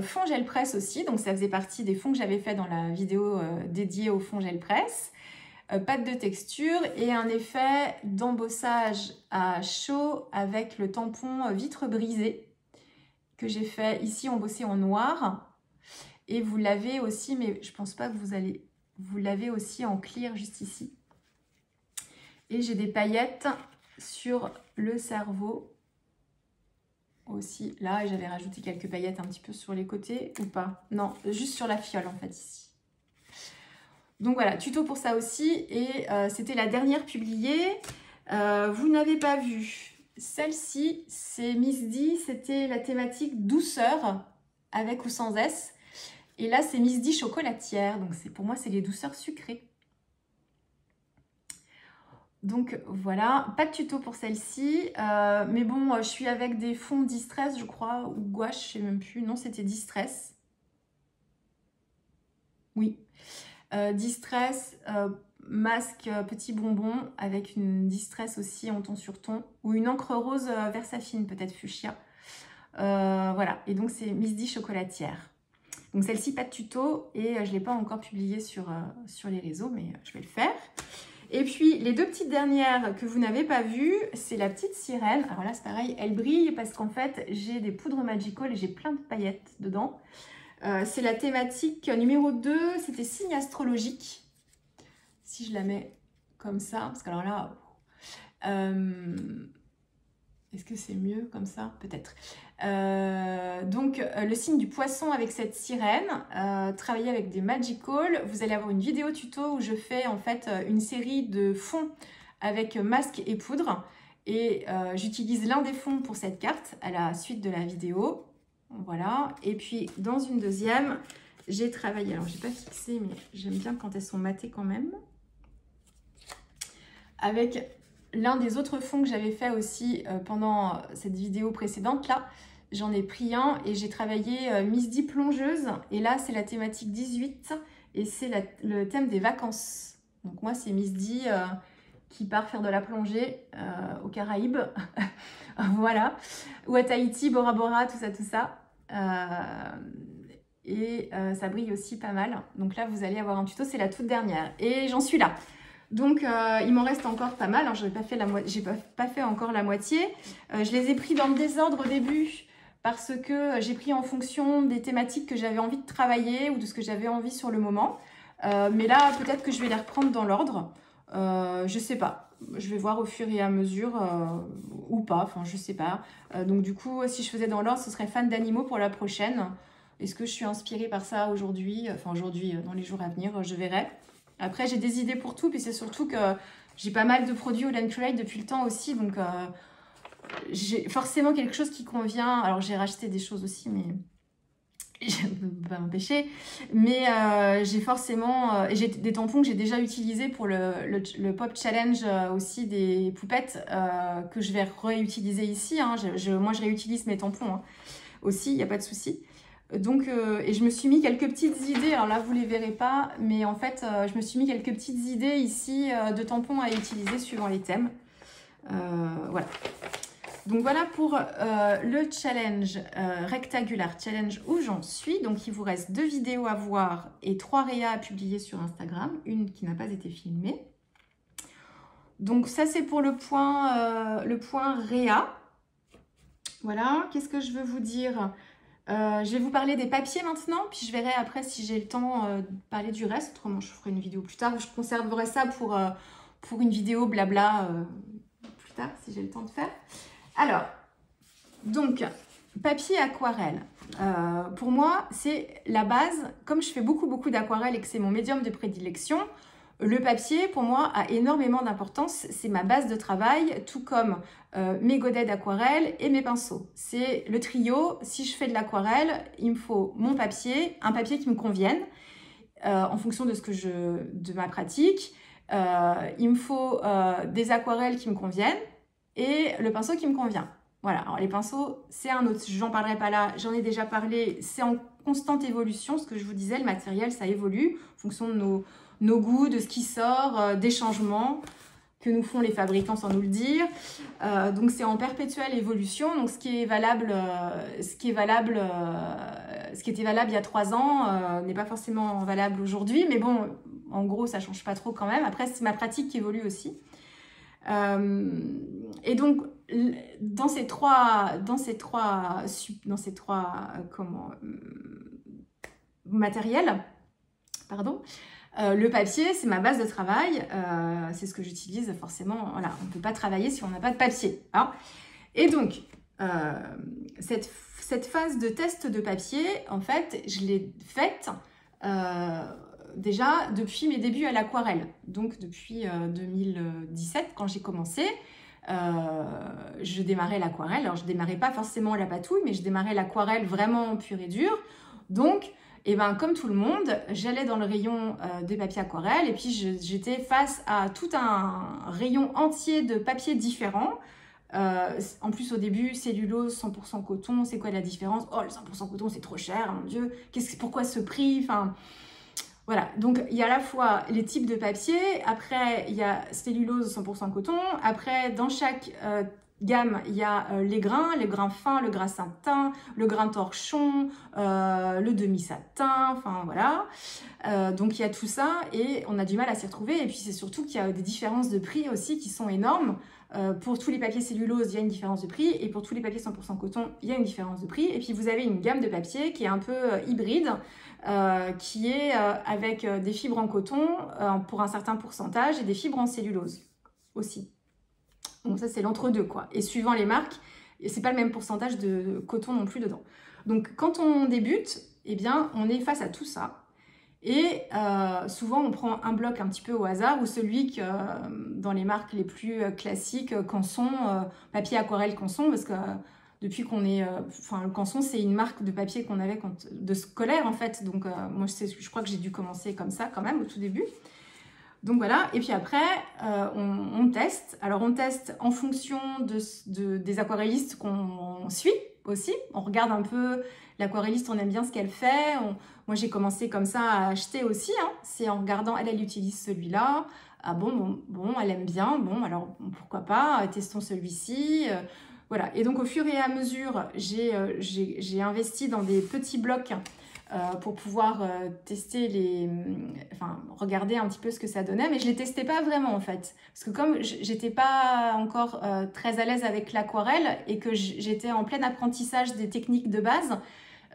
fond gel presse aussi. Donc ça faisait partie des fonds que j'avais fait dans la vidéo dédiée au fond gel presse. Pâte de texture et un effet d'embossage à chaud avec le tampon vitre brisée que j'ai fait ici embossé en noir. Et vous l'avez aussi, mais je pense pas que vous l'avez aussi en clear juste ici. Et j'ai des paillettes sur le cerveau. aussi là, et j'avais rajouté quelques paillettes un petit peu sur les côtés, ou pas? Non, juste sur la fiole en fait ici. Donc voilà, tuto pour ça aussi, et c'était la dernière publiée. Vous n'avez pas vu celle-ci, c'est Miss D, c'était la thématique douceur, avec ou sans S. Et là, c'est Miss D chocolatière, donc pour moi, c'est les douceurs sucrées. Donc voilà, pas de tuto pour celle-ci, mais bon, je suis avec des fonds Distress, je crois, ou gouache, je sais même plus. Non, c'était Distress. Oui. Distress, masque petit bonbon avec une Distress aussi en ton sur ton, ou une encre rose Versafine, peut-être fuchsia. Voilà, et donc c'est Miss D chocolatière. Donc celle-ci, pas de tuto, et je ne l'ai pas encore publiée sur les réseaux, mais je vais le faire. Et puis, les deux petites dernières que vous n'avez pas vues, c'est la petite sirène. Alors là, c'est pareil, elle brille parce qu'en fait, j'ai des poudres Magical et j'ai plein de paillettes dedans. C'est la thématique numéro 2, c'était signe astrologique. Si je la mets comme ça, parce que alors là... est-ce que c'est mieux comme ça? Peut-être. Donc, le signe du poisson avec cette sirène, travailler avec des Magical. Vous allez avoir une vidéo tuto où je fais en fait une série de fonds avec masque et poudre. Et j'utilise l'un des fonds pour cette carte à la suite de la vidéo. Voilà. Et puis, dans une deuxième, j'ai travaillé... Alors, j'ai pas fixé, mais j'aime bien quand elles sont matées quand même. Avec... l'un des autres fonds que j'avais fait aussi pendant cette vidéo précédente, là, j'en ai pris un et j'ai travaillé Miss D plongeuse. Et là, c'est la thématique 18 et c'est le thème des vacances. Donc moi, c'est Miss D qui part faire de la plongée aux Caraïbes. Voilà. Ou à Tahiti, Bora Bora, tout ça, tout ça. Et ça brille aussi pas mal. Donc là, vous allez avoir un tuto, c'est la toute dernière. Et j'en suis là. Donc, il m'en reste encore pas mal. Je n'ai pas fait encore la moitié. Je les ai pris dans le désordre au début parce que j'ai pris en fonction des thématiques que j'avais envie de travailler ou de ce que j'avais envie sur le moment. Mais là, peut-être que je vais les reprendre dans l'ordre. Je sais pas. Je vais voir au fur et à mesure ou pas. Enfin, je sais pas. Donc, du coup, si je faisais dans l'ordre, ce serait fan d'animaux pour la prochaine. Est-ce que je suis inspirée par ça aujourd'hui? Enfin, aujourd'hui, dans les jours à venir, je verrai. Après, j'ai des idées pour tout, puis c'est surtout que j'ai pas mal de produits au Land Create depuis le temps aussi, donc j'ai forcément quelque chose qui convient. Alors, j'ai racheté des choses aussi, mais je ne peux pas m'empêcher. Mais j'ai forcément... j'ai des tampons que j'ai déjà utilisés pour le Pop Challenge aussi des poupettes que je vais réutiliser ici. Hein. Moi, je réutilise mes tampons hein, aussi, il n'y a pas de souci. Donc, et je me suis mis quelques petites idées, alors là vous les verrez pas, mais en fait je me suis mis quelques petites idées ici de tampons à utiliser suivant les thèmes. Voilà. Donc voilà pour le challenge rectangulaire challenge où j'en suis. Donc il vous reste 2 vidéos à voir et 3 réas à publier sur Instagram, une qui n'a pas été filmée. Donc ça c'est pour le point réa. Voilà, qu'est-ce que je veux vous dire ? Je vais vous parler des papiers maintenant, puis je verrai après si j'ai le temps de parler du reste. Autrement, je ferai une vidéo plus tard. Je conserverai ça pour une vidéo blabla plus tard, si j'ai le temps de faire. Alors, donc, papier aquarelle. Pour moi, c'est la base. Comme je fais beaucoup d'aquarelle et que c'est mon médium de prédilection, le papier, pour moi, a énormément d'importance. C'est ma base de travail, tout comme mes godets d'aquarelle et mes pinceaux. C'est le trio. Si je fais de l'aquarelle, il me faut mon papier, un papier qui me convienne en fonction de ma pratique. Il me faut des aquarelles qui me conviennent et le pinceau qui me convient. Voilà, alors les pinceaux, c'est un autre. J'en parlerai pas là, j'en ai déjà parlé. C'est en constante évolution, ce que je vous disais, le matériel, ça évolue en fonction de nos goûts, de ce qui sort, des changements que nous font les fabricants sans nous le dire. Donc c'est en perpétuelle évolution. Donc ce qui était valable il y a 3 ans n'est pas forcément valable aujourd'hui. Mais bon, en gros, ça change pas trop quand même. Après, c'est ma pratique qui évolue aussi. Et donc, dans ces trois matériels, pardon, le papier, c'est ma base de travail, c'est ce que j'utilise forcément. Voilà, on ne peut pas travailler si on n'a pas de papier. Hein. Et donc, cette phase de test de papier, en fait, je l'ai faite déjà depuis mes débuts à l'aquarelle. Donc depuis 2017, quand j'ai commencé, je démarrais l'aquarelle. Alors je démarrais pas forcément la patouille, mais je démarrais l'aquarelle vraiment pure et dure. Donc, et ben, comme tout le monde, j'allais dans le rayon des papiers aquarelle et puis j'étais face à tout un rayon entier de papiers différents. En plus, au début, cellulose, 100% coton, c'est quoi la différence? Oh, le 100% coton, c'est trop cher, mon Dieu, pourquoi ce prix? Enfin, voilà, donc il y a à la fois les types de papier, après il y a cellulose 100% coton, après dans chaque gamme, il y a les grains fins, le grain satin, le grain torchon, le demi-satin, enfin voilà. Donc il y a tout ça et on a du mal à s'y retrouver. Et puis c'est surtout qu'il y a des différences de prix aussi qui sont énormes. Pour tous les papiers cellulose, il y a une différence de prix. Et pour tous les papiers 100% coton, il y a une différence de prix. Et puis vous avez une gamme de papier qui est un peu hybride, qui est avec des fibres en coton pour un certain pourcentage et des fibres en cellulose aussi. Donc ça, c'est l'entre-deux, quoi. Et suivant les marques, c'est pas le même pourcentage de coton non plus dedans. Donc quand on débute, eh bien, on est face à tout ça. Et souvent, on prend un bloc un petit peu au hasard ou celui que dans les marques les plus classiques, Canson, papier aquarelle Canson, parce que depuis qu'on est... Enfin, le Canson, c'est une marque de papier qu'on avait de scolaire, en fait. Donc, moi, je crois que j'ai dû commencer comme ça, quand même, au tout début. Donc voilà, et puis après, on teste. Alors on teste en fonction des aquarellistes qu'on suit aussi. On regarde un peu l'aquarelliste, on aime bien ce qu'elle fait. Moi j'ai commencé comme ça à acheter aussi. Hein. C'est en regardant, elle utilise celui-là. Ah bon, elle aime bien. Bon, alors pourquoi pas, testons celui-ci. Voilà, et donc au fur et à mesure, j'ai investi dans des petits blocs pour pouvoir tester enfin, regarder un petit peu ce que ça donnait, mais je les testais pas vraiment en fait, parce que comme j'étais pas encore très à l'aise avec l'aquarelle et que j'étais en plein apprentissage des techniques de base,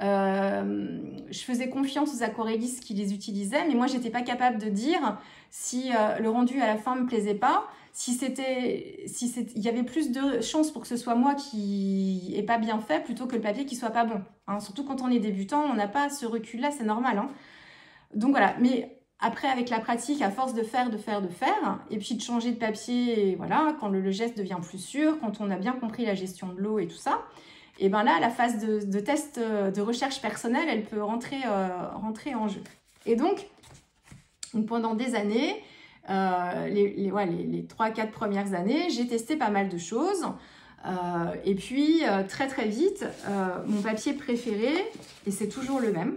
je faisais confiance aux aquarellistes qui les utilisaient, mais moi j'étais pas capable de dire si le rendu à la fin me plaisait pas, il y avait plus de chances pour que ce soit moi qui n'ai pas bien fait plutôt que le papier qui soit pas bon. Hein. Surtout quand on est débutant, on n'a pas ce recul-là, c'est normal. Hein. Donc voilà, mais après avec la pratique, à force de faire, et puis de changer de papier, et voilà, quand le geste devient plus sûr, quand on a bien compris la gestion de l'eau et tout ça, et bien là, la phase de test de recherche personnelle, elle peut rentrer en jeu. Et donc pendant des années, les 3-4 premières années, j'ai testé pas mal de choses. Et puis, très très vite, mon papier préféré, et c'est toujours le même,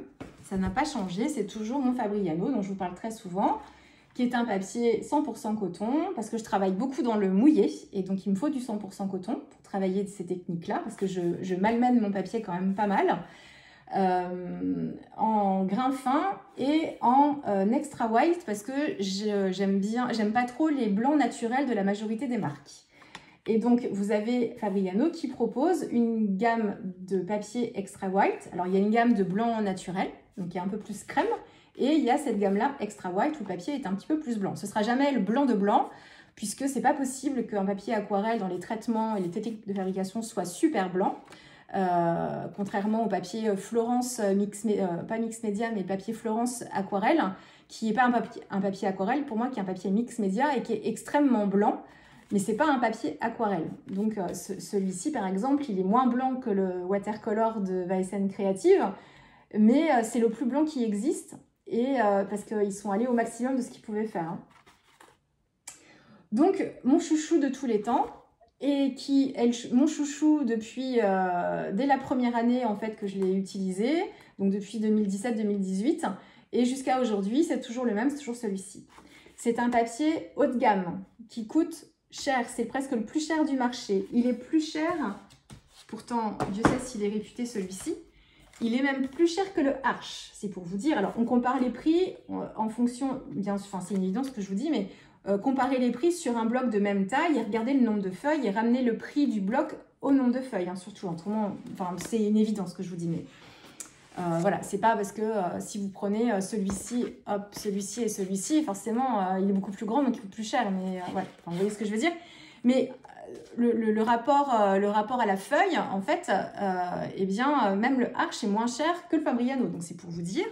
ça n'a pas changé, c'est toujours mon Fabriano, dont je vous parle très souvent, qui est un papier 100% coton, parce que je travaille beaucoup dans le mouillé, et donc il me faut du 100% coton pour travailler ces techniques-là, parce que je malmène mon papier quand même pas mal. En grain fin et en extra white parce que j'aime pas trop les blancs naturels de la majorité des marques. Et donc vous avez Fabriano qui propose une gamme de papier extra white. Alors il y a une gamme de blanc naturel, donc qui est un peu plus crème, et il y a cette gamme là extra white où le papier est un petit peu plus blanc. Ce sera jamais le blanc de blanc, puisque c'est pas possible qu'un papier aquarelle dans les traitements et les techniques de fabrication soit super blanc. Contrairement au papier Florence, pas mix média, mais papier Florence aquarelle, qui n'est pas un papier aquarelle, pour moi, qui est un papier mix média et qui est extrêmement blanc, mais c'est pas un papier aquarelle. Donc celui-ci, par exemple, il est moins blanc que le watercolor de Weissen Creative, mais c'est le plus blanc qui existe, et parce qu'ils sont allés au maximum de ce qu'ils pouvaient faire. Hein. Donc, mon chouchou de tous les temps, et qui est mon chouchou depuis dès la première année en fait que je l'ai utilisé, donc depuis 2017-2018 et jusqu'à aujourd'hui, c'est toujours le même, c'est toujours celui-ci. C'est un papier haut de gamme qui coûte cher, c'est presque le plus cher du marché. Il est plus cher, pourtant Dieu sait s'il est réputé celui-ci, il est même plus cher que le Arches, c'est pour vous dire. Alors on compare les prix en fonction, bien sûr, enfin c'est une évidence ce que je vous dis, mais comparer les prix sur un bloc de même taille et regarder le nombre de feuilles et ramener le prix du bloc au nombre de feuilles, hein, surtout. Autrement, enfin, c'est une évidence ce que je vous dis, mais voilà, c'est pas parce que si vous prenez celui-ci, hop, celui-ci et celui-ci, forcément, il est beaucoup plus grand, donc il coûte plus cher, mais voilà, enfin, vous voyez ce que je veux dire. Mais le rapport à la feuille, en fait, eh bien, même le Arches est moins cher que le Fabriano. Donc, c'est pour vous dire.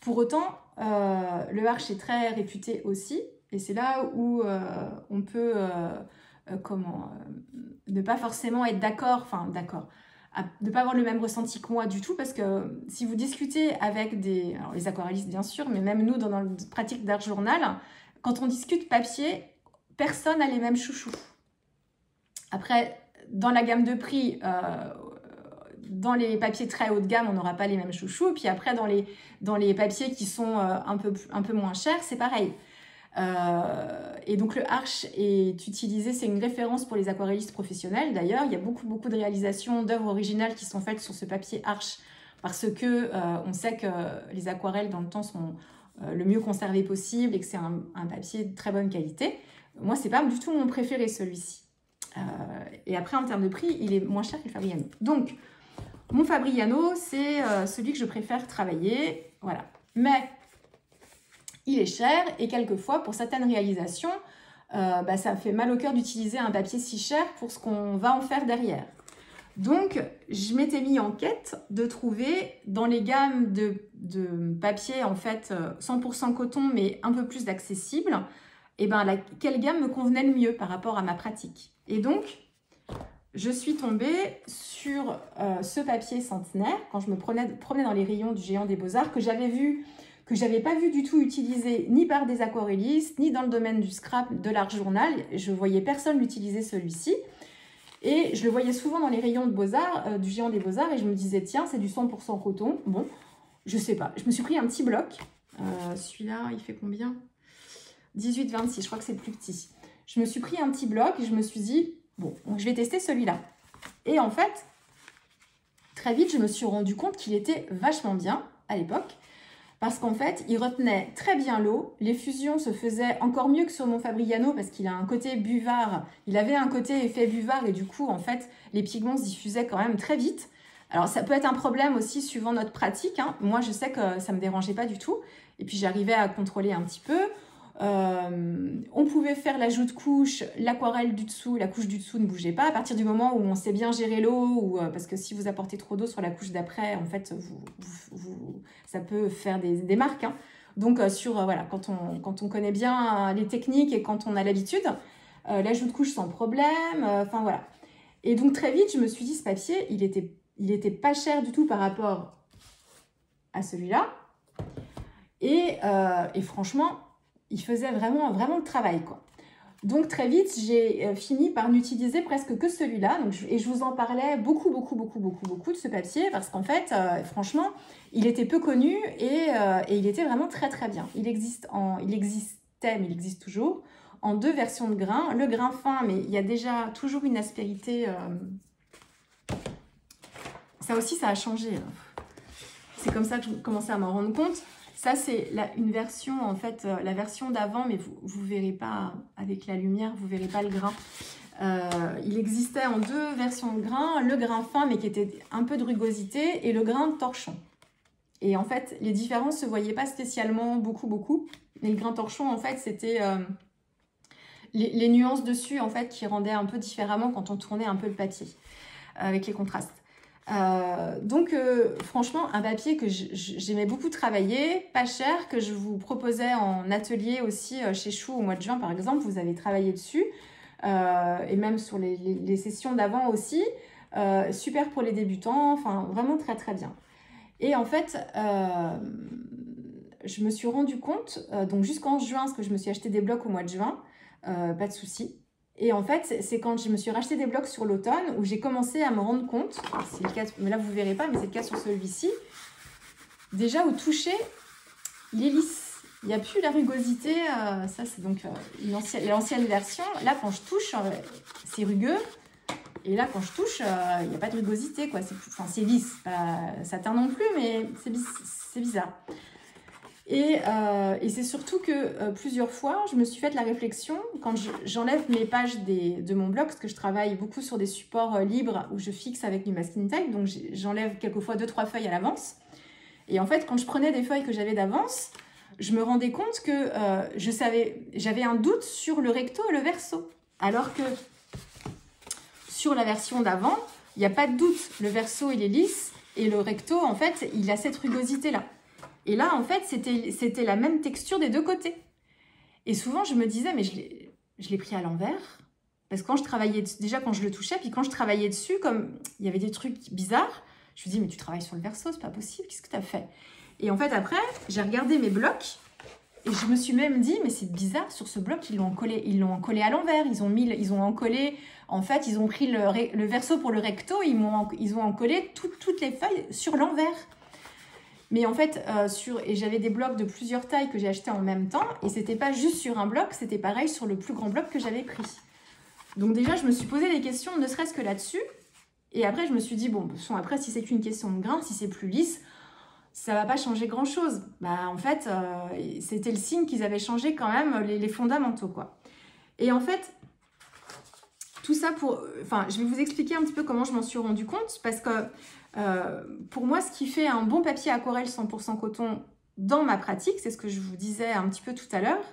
Pour autant, le Arches est très réputé aussi. Et c'est là où on peut ne pas forcément être d'accord, ne pas avoir le même ressenti que moi du tout, parce que si vous discutez avec alors les aquarellistes bien sûr, mais même nous dans notre pratique d'art journal, quand on discute papier, personne n'a les mêmes chouchous. Après, dans la gamme de prix, dans les papiers très haut de gamme, on n'aura pas les mêmes chouchous. Puis après, dans les papiers qui sont un peu moins chers, c'est pareil. Et donc le Arches est utilisé, c'est une référence pour les aquarellistes professionnels. D'ailleurs, il y a beaucoup de réalisations d'œuvres originales qui sont faites sur ce papier Arches parce que on sait que les aquarelles dans le temps sont le mieux conservées possible et que c'est un papier de très bonne qualité. Moi, c'est pas du tout mon préféré, celui-ci. Et après, en termes de prix, il est moins cher que le Fabriano. Donc, mon Fabriano, c'est celui que je préfère travailler. Voilà. Mais il est cher et quelquefois, pour certaines réalisations, ça fait mal au cœur d'utiliser un papier si cher pour ce qu'on va en faire derrière. Donc, je m'étais mis en quête de trouver dans les gammes de papier, en fait, 100% coton, mais un peu plus accessible, quelle gamme me convenait le mieux par rapport à ma pratique. Et donc, je suis tombée sur ce papier centenaire quand je me promenais dans les rayons du Géant des Beaux-Arts que j'avais pas vu du tout utilisé ni par des aquarellistes, ni dans le domaine du scrap, de l'art journal. Je voyais personne l'utiliser celui-ci. Et je le voyais souvent dans les rayons de Beaux-Arts, du Géant des Beaux-Arts, et je me disais, tiens, c'est du 100% coton. Bon, je sais pas. Je me suis pris un petit bloc. Celui-là, il fait combien? 18-26, je crois que c'est le plus petit. Je me suis pris un petit bloc et je me suis dit, bon, je vais tester celui-là. Et en fait, très vite, je me suis rendu compte qu'il était vachement bien à l'époque. Parce qu'en fait, il retenait très bien l'eau. Les fusions se faisaient encore mieux que sur mon Fabriano parce qu'il a un côté buvard. Il avait un côté effet buvard et du coup, en fait, les pigments se diffusaient quand même très vite. Alors, ça peut être un problème aussi suivant notre pratique, hein. Moi, je sais que ça ne me dérangeait pas du tout. Et puis, j'arrivais à contrôler un petit peu. On pouvait faire l'ajout de couche, l'aquarelle du dessous, la couche du dessous ne bougeait pas. À partir du moment où on sait bien gérer l'eau, parce que si vous apportez trop d'eau sur la couche d'après, en fait, ça peut faire des marques, hein. Donc, voilà, quand on connaît bien les techniques et quand on a l'habitude, l'ajout de couche sans problème, enfin voilà. Et donc, très vite, je me suis dit, ce papier, il était pas cher du tout par rapport à celui-là. Et franchement, il faisait vraiment le travail, quoi. Donc, très vite, j'ai fini par n'utiliser presque que celui-là. Et je vous en parlais beaucoup de ce papier parce qu'en fait, franchement, il était peu connu et il était vraiment très bien. Il existait, mais il existe toujours, en 2 versions de grains. Le grain fin, mais il y a déjà toujours une aspérité. Ça aussi, ça a changé. C'est comme ça que je commençais à m'en rendre compte. Ça, c'est une version, en fait, la version d'avant, mais vous ne verrez pas, avec la lumière, vous ne verrez pas le grain. Il existait en 2 versions de grain, le grain fin, mais qui était un peu de rugosité, et le grain de torchon. Et en fait, les différences ne se voyaient pas spécialement beaucoup. Mais le grain torchon, en fait, c'était les nuances dessus, en fait, qui rendaient un peu différemment quand on tournait un peu le papier, avec les contrastes. Donc franchement, un papier que j'aimais beaucoup travailler, pas cher, que je vous proposais en atelier aussi chez Chou au mois de juin par exemple, vous avez travaillé dessus, et même sur les sessions d'avant aussi, super pour les débutants, enfin vraiment très bien. Et en fait, je me suis rendu compte, donc jusqu'en juin, parce que je me suis acheté des blocs au mois de juin, pas de souci. Et en fait, c'est quand je me suis racheté des blocs sur l'automne où j'ai commencé à me rendre compte, c'est le cas, mais là vous ne verrez pas, mais c'est le cas sur celui-ci, déjà au toucher, il est lisse. Il n'y a plus la rugosité, ça c'est donc l'ancienne version. Là quand je touche, c'est rugueux. Et là quand je touche, il n'y a pas de rugosité, quoi. C'est lisse, pas satin non plus, mais c'est bizarre. Et c'est surtout que plusieurs fois, je me suis fait la réflexion, quand j'enlève mes pages de mon blog, parce que je travaille beaucoup sur des supports libres où je fixe avec du masking tape, donc j'enlève quelquefois 2-3 feuilles à l'avance. Et en fait, quand je prenais des feuilles que j'avais d'avance, je me rendais compte que j'avais un doute sur le recto et le verso. Alors que sur la version d'avant, il n'y a pas de doute, le verso il est lisse et le recto en fait il a cette rugosité là. Et là en fait c'était la même texture des deux côtés. Et souvent je me disais mais je l'ai pris à l'envers. Parce que quand je travaillais, déjà quand je le touchais, puis quand je travaillais dessus, comme il y avait des trucs bizarres, je me dis mais tu travailles sur le verso, c'est pas possible, qu'est-ce que tu as fait? Et en fait après, j'ai regardé mes blocs et je me suis même dit mais c'est bizarre, sur ce bloc ils l'ont collé à l'envers, ils ont encollé, en fait ils ont pris le verso pour le recto, ils ont encollé toutes les feuilles sur l'envers. Mais en fait, et j'avais des blocs de plusieurs tailles que j'ai achetés en même temps et c'était pas juste sur un bloc, c'était pareil sur le plus grand bloc que j'avais pris. Donc déjà, je me suis posé des questions, ne serait-ce que là-dessus. Et après, je me suis dit, bon, après, si c'est qu'une question de grain, si c'est plus lisse, ça va pas changer grand-chose. Bah, en fait, c'était le signe qu'ils avaient changé quand même les fondamentaux, quoi. Et en fait, tout ça je vais vous expliquer un petit peu comment je m'en suis rendu compte, parce que pour moi, ce qui fait un bon papier aquarelle 100% coton dans ma pratique, c'est ce que je vous disais un petit peu tout à l'heure,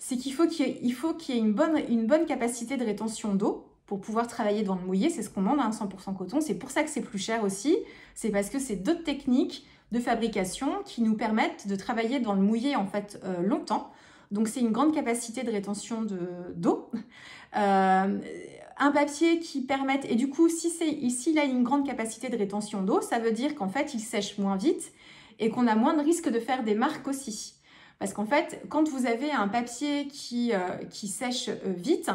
c'est qu'il faut qu'il y ait une bonne capacité de rétention d'eau pour pouvoir travailler dans le mouillé. C'est ce qu'on demande à un 100% coton. C'est pour ça que c'est plus cher aussi. C'est parce que c'est d'autres techniques de fabrication qui nous permettent de travailler dans le mouillé en fait longtemps. Donc c'est une grande capacité de rétention d'eau. Un papier qui permette, et du coup s'il a une grande capacité de rétention d'eau, ça veut dire qu'en fait il sèche moins vite et qu'on a moins de risque de faire des marques aussi. Parce qu'en fait, quand vous avez un papier qui sèche vite,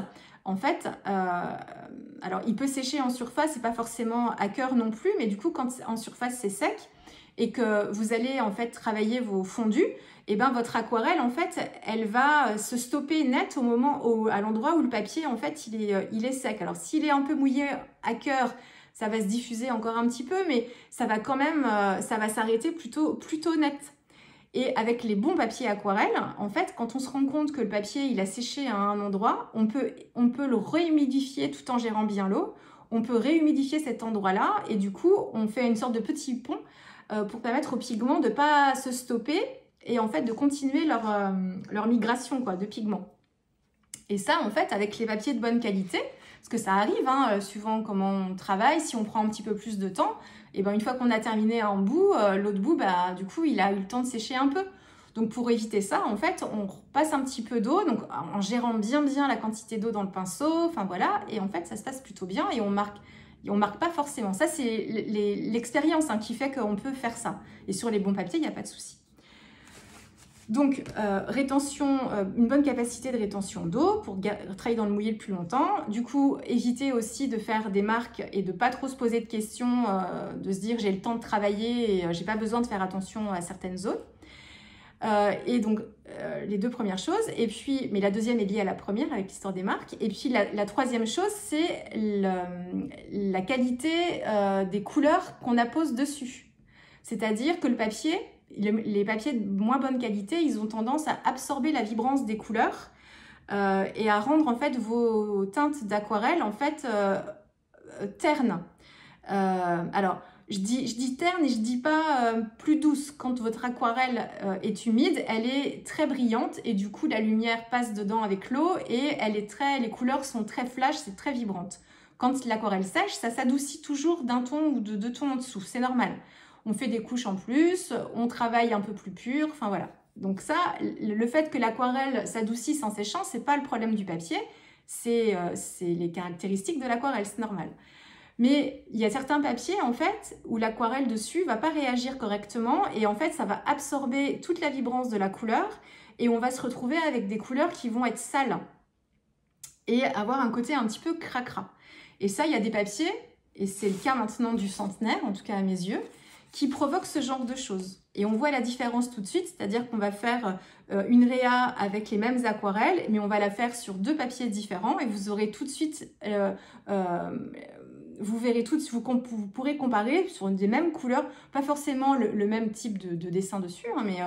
en fait, alors il peut sécher en surface, c'est pas forcément à cœur non plus, mais du coup, quand en surface c'est sec et que vous allez en fait travailler vos fondus, et ben votre aquarelle en fait, elle va se stopper net à l'endroit où le papier en fait il est sec. Alors s'il est un peu mouillé à cœur, ça va se diffuser encore un petit peu, mais ça va quand même, ça va s'arrêter plutôt net. Et avec les bons papiers aquarelles, en fait, quand on se rend compte que le papier il a séché à un endroit, on peut le réhumidifier tout en gérant bien l'eau. On peut réhumidifier cet endroit-là et du coup, on fait une sorte de petit pont pour permettre aux pigments de ne pas se stopper et en fait de continuer leur migration quoi, de pigments. Et ça, en fait, avec les papiers de bonne qualité, parce que ça arrive, hein, suivant comment on travaille, si on prend un petit peu plus de temps, et ben une fois qu'on a terminé un bout, l'autre bout, bah, du coup, il a eu le temps de sécher un peu. Donc, pour éviter ça, en fait, on repasse un petit peu d'eau, donc en gérant bien la quantité d'eau dans le pinceau, enfin voilà, et en fait, ça se passe plutôt bien et on marque pas forcément. Ça, c'est l'expérience hein, qui fait qu'on peut faire ça. Et sur les bons papiers, il n'y a pas de souci. Donc, une bonne capacité de rétention d'eau pour travailler dans le mouillé le plus longtemps. Du coup, éviter aussi de faire des marques et de pas trop se poser de questions, de se dire j'ai le temps de travailler et j'ai pas besoin de faire attention à certaines zones. Et donc, les deux premières choses. Et puis, mais la deuxième est liée à la première avec l'histoire des marques. Et puis, la troisième chose, c'est la qualité des couleurs qu'on appose dessus. C'est-à-dire que le papier... Les papiers de moins bonne qualité, ils ont tendance à absorber la vibrance des couleurs et à rendre en fait vos teintes d'aquarelle en fait ternes. Alors je dis terne et je dis pas plus douce. Quand votre aquarelle est humide, elle est très brillante et du coup la lumière passe dedans avec l'eau et les couleurs sont très flash, c'est très vibrante. Quand l'aquarelle sèche, ça s'adoucit toujours d'un ton ou de 2 tons en dessous, c'est normal. On fait des couches en plus, on travaille un peu plus pur, enfin voilà. Donc ça, le fait que l'aquarelle s'adoucisse en séchant, c'est pas le problème du papier, c'est les caractéristiques de l'aquarelle, c'est normal. Mais il y a certains papiers en fait où l'aquarelle dessus va pas réagir correctement et en fait ça va absorber toute la vibrance de la couleur et on va se retrouver avec des couleurs qui vont être sales et avoir un côté un petit peu cracra. Et ça, il y a des papiers, et c'est le cas maintenant du centenaire, en tout cas à mes yeux, qui provoque ce genre de choses. Et on voit la différence tout de suite, c'est-à-dire qu'on va faire une réa avec les mêmes aquarelles, mais on va la faire sur 2 papiers différents et vous aurez tout de suite, vous pourrez comparer sur des mêmes couleurs, pas forcément le même type de dessin dessus, hein, mais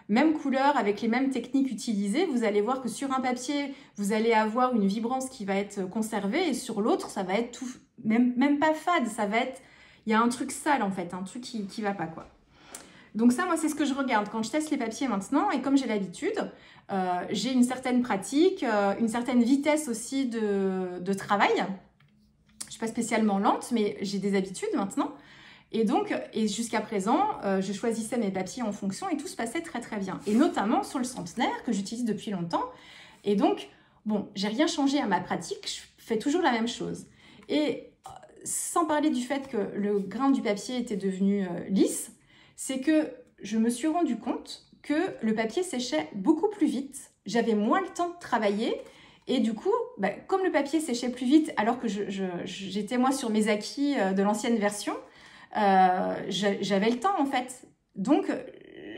même couleur avec les mêmes techniques utilisées. Vous allez voir que sur un papier, vous allez avoir une vibrance qui va être conservée et sur l'autre, ça va être tout, même pas fade, ça va être... Il y a un truc sale en fait, un truc qui va pas quoi. Donc ça, moi, c'est ce que je regarde quand je teste les papiers maintenant. Et comme j'ai l'habitude, j'ai une certaine pratique, une certaine vitesse aussi de travail. je suis pas spécialement lente, mais j'ai des habitudes maintenant. Et donc, jusqu'à présent, je choisissais mes papiers en fonction et tout se passait très très bien. Et notamment sur le centenaire que j'utilise depuis longtemps. Et donc, bon, j'ai rien changé à ma pratique, je fais toujours la même chose. Et sans parler du fait que le grain du papier était devenu lisse, c'est que je me suis rendu compte que le papier séchait beaucoup plus vite. J'avais moins le temps de travailler. Et du coup, bah, comme le papier séchait plus vite, alors que j'étais moi sur mes acquis de l'ancienne version, j'avais le temps en fait. Donc,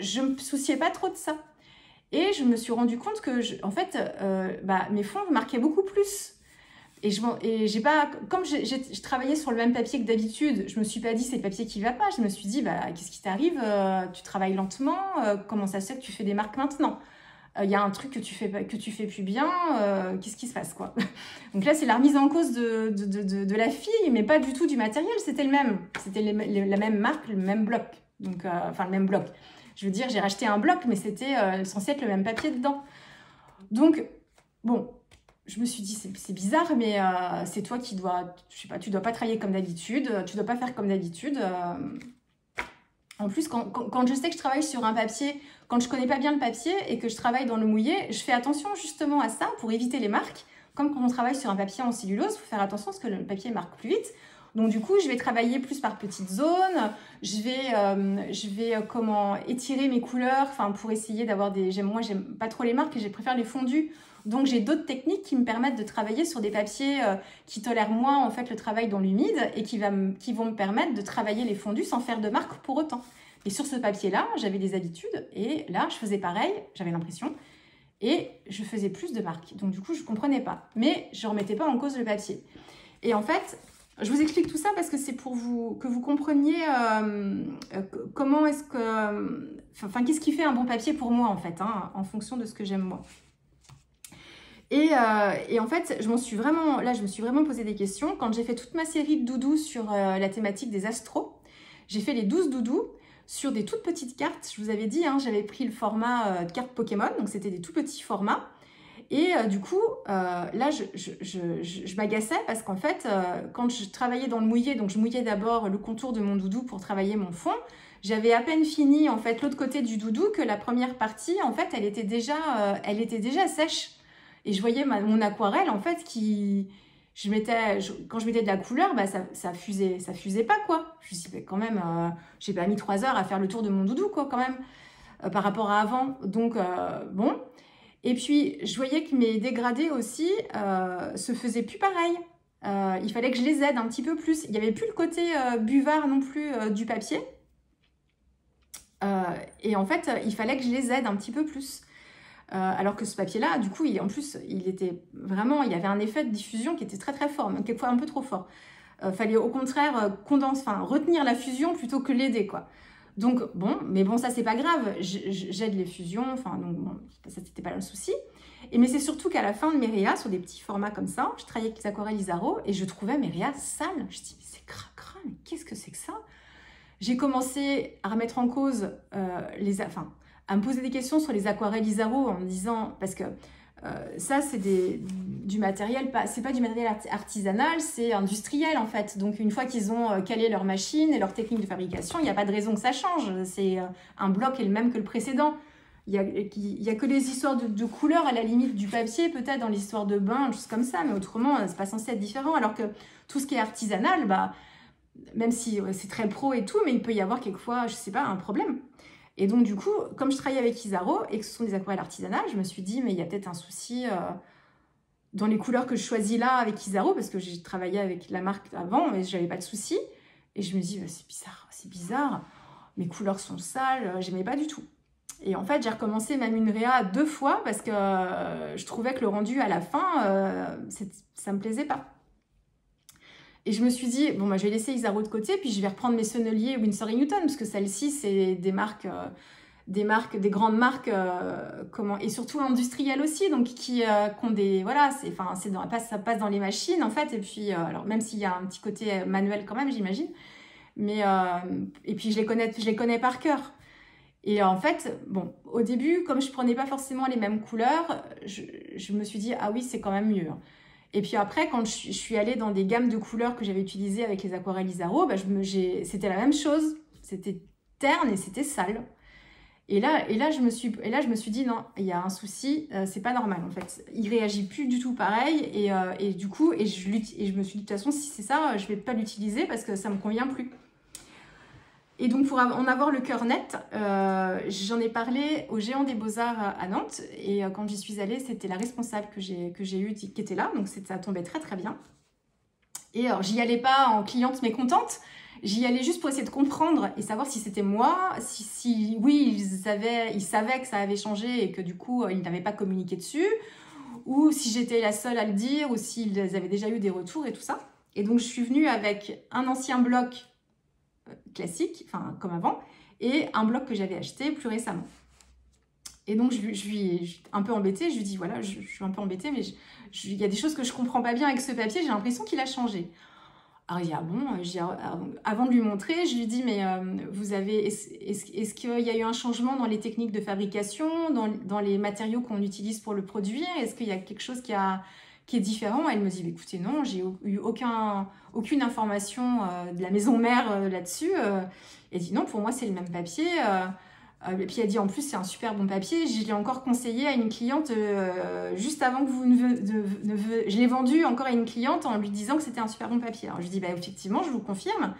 je me souciais pas trop de ça. Et je me suis rendu compte que, en fait, bah, mes fonds marquaient beaucoup plus. Et j'ai pas, comme je travaillais sur le même papier que d'habitude, je me suis pas dit c'est le papier qui va pas. Je me suis dit, bah, qu'est-ce qui t'arrive? Tu travailles lentement, comment ça se fait que tu fais des marques maintenant? Il y a un truc que tu fais plus bien, qu'est-ce qui se passe quoi? Donc là, c'est la remise en cause de la fille, mais pas du tout du matériel, c'était le même. C'était la même marque, le même bloc. Donc, enfin, le même bloc. Je veux dire, j'ai racheté un bloc, mais c'était censé être le même papier dedans. Donc, bon, je me suis dit, c'est bizarre, mais c'est toi qui dois, je sais pas, tu dois pas travailler comme d'habitude, tu dois pas faire comme d'habitude. En plus, quand je sais que je travaille sur un papier, quand je connais pas bien le papier et que je travaille dans le mouillé, je fais attention justement à ça pour éviter les marques. Comme quand on travaille sur un papier en cellulose, il faut faire attention parce que le papier marque plus vite. Donc du coup, je vais travailler plus par petites zones, je vais comment étirer mes couleurs, enfin pour essayer d'avoir des... Moi, j'aime pas trop les marques et je préfère les fondus. Donc j'ai d'autres techniques qui me permettent de travailler sur des papiers qui tolèrent moins en fait le travail dans l'humide et qui vont me permettre de travailler les fondus sans faire de marque pour autant. Et sur ce papier-là, j'avais des habitudes et là, je faisais pareil, j'avais l'impression, et je faisais plus de marques. Donc du coup, je comprenais pas, mais je remettais pas en cause le papier. Et en fait, je vous explique tout ça parce que c'est pour que vous compreniez comment est-ce que... Enfin, qu'est-ce qui fait un bon papier pour moi en fait, hein, en fonction de ce que j'aime moi. Et en fait, je me suis vraiment posé des questions. Quand j'ai fait toute ma série de doudous sur la thématique des astros, j'ai fait les 12 doudous sur des toutes petites cartes. Je vous avais dit, hein, j'avais pris le format de carte Pokémon, donc c'était des tout petits formats. Et du coup, là, je m'agaçais parce qu'en fait, quand je travaillais dans le mouillé, donc je mouillais d'abord le contour de mon doudou pour travailler mon fond, j'avais à peine fini en fait l'autre côté du doudou que la première partie, en fait, elle était déjà sèche. Et je voyais mon aquarelle, en fait, quand je mettais de la couleur, bah, ça fusait pas, quoi. Je me suis dit, quand même, j'ai pas mis 3 heures à faire le tour de mon doudou, quoi, quand même, par rapport à avant. Donc, bon. Et puis, je voyais que mes dégradés aussi se faisaient plus pareil. Il fallait que je les aide un petit peu plus. Il n'y avait plus le côté buvard non plus du papier. Et en fait, il fallait que je les aide un petit peu plus. Alors que ce papier-là, du coup, il y avait un effet de diffusion qui était très très fort, même quelquefois un peu trop fort. Fallait au contraire retenir la fusion plutôt que l'aider, quoi. Donc bon, mais bon, ça c'est pas grave, j'aide les fusions, enfin donc bon, ça c'était pas le souci. Mais c'est surtout qu'à la fin de mes réas, sur des petits formats comme ça, je travaillais avec les aquarelles Isaro et je trouvais mes réas sales. Je me dis, mais c'est cracra, mais qu'est-ce que c'est que ça? J'ai commencé à remettre en cause à me poser des questions sur les aquarelles Isaro en me disant, parce que ça c'est du matériel, c'est pas du matériel artisanal, c'est industriel en fait. Donc une fois qu'ils ont calé leur machine et leur technique de fabrication, il n'y a pas de raison que ça change. C'est un bloc est le même que le précédent. Il y a que les histoires de couleurs à la limite du papier, peut-être dans l'histoire de bain, choses comme ça, mais autrement c'est pas censé être différent. Alors que tout ce qui est artisanal, bah, même si c'est très pro et tout, mais il peut y avoir quelquefois, je sais pas, un problème. Et donc, du coup, comme je travaillais avec Isaro et que ce sont des aquarelles artisanales, je me suis dit, mais il y a peut-être un souci dans les couleurs que je choisis là avec Isaro, parce que j'ai travaillé avec la marque avant, mais j'avais pas de souci. Et je me dis, bah, c'est bizarre, mes couleurs sont sales, j'aimais pas du tout. Et en fait, j'ai recommencé même une réa 2 fois parce que je trouvais que le rendu à la fin, ça me plaisait pas. Et je me suis dit, bon, bah, je vais laisser Isaro de côté, puis je vais reprendre mes sonneliers Winsor & Newton, parce que celles-ci, c'est des grandes marques, et surtout industrielles aussi, donc qui ont des, voilà, ça passe dans les machines, en fait, et puis, alors, même s'il y a un petit côté manuel quand même, j'imagine, mais, et puis je les connais par cœur. Et en fait, bon, au début, comme je prenais pas forcément les mêmes couleurs, je me suis dit, ah oui, c'est quand même mieux. Et puis après, quand je suis allée dans des gammes de couleurs que j'avais utilisées avec les aquarelles Isaro, bah, c'était la même chose. C'était terne et c'était sale. Et là, je me suis dit, non, il y a un souci, c'est pas normal en fait. Il réagit plus du tout pareil. Et du coup, je me suis dit, de toute façon, si c'est ça, je vais pas l'utiliser parce que ça me convient plus. Et donc, pour en avoir le cœur net, j'en ai parlé au Géant des Beaux-Arts à Nantes. Et quand j'y suis allée, c'était la responsable que j'ai eue qui était là. Donc, ça tombait très, très bien. Et alors, j'y allais pas en cliente mécontente. J'y allais juste pour essayer de comprendre et savoir si c'était moi, si oui, ils savaient que ça avait changé et que du coup, ils n'avaient pas communiqué dessus, ou si j'étais la seule à le dire, ou s'ils avaient déjà eu des retours et tout ça. Et donc, je suis venue avec un ancien bloc classique, enfin comme avant, et un bloc que j'avais acheté plus récemment. Et donc, je suis un peu embêtée, je lui dis, voilà, je suis un peu embêtée, mais il y a des choses que je comprends pas bien avec ce papier, j'ai l'impression qu'il a changé. Alors, il dit, ah bon, avant de lui montrer, je lui dis, mais est-ce qu'il y a eu un changement dans les techniques de fabrication, dans les matériaux qu'on utilise pour le produire? Est-ce qu'il y a quelque chose qui est différent? Elle me dit, écoutez, non, j'ai eu aucune information de la maison mère là-dessus. Elle dit, non, pour moi, c'est le même papier. Et puis elle dit, en plus, c'est un super bon papier. Je l'ai encore conseillé à une cliente juste avant que je l'ai vendu encore à une cliente en lui disant que c'était un super bon papier. Alors je lui dis, bah, effectivement, je vous confirme.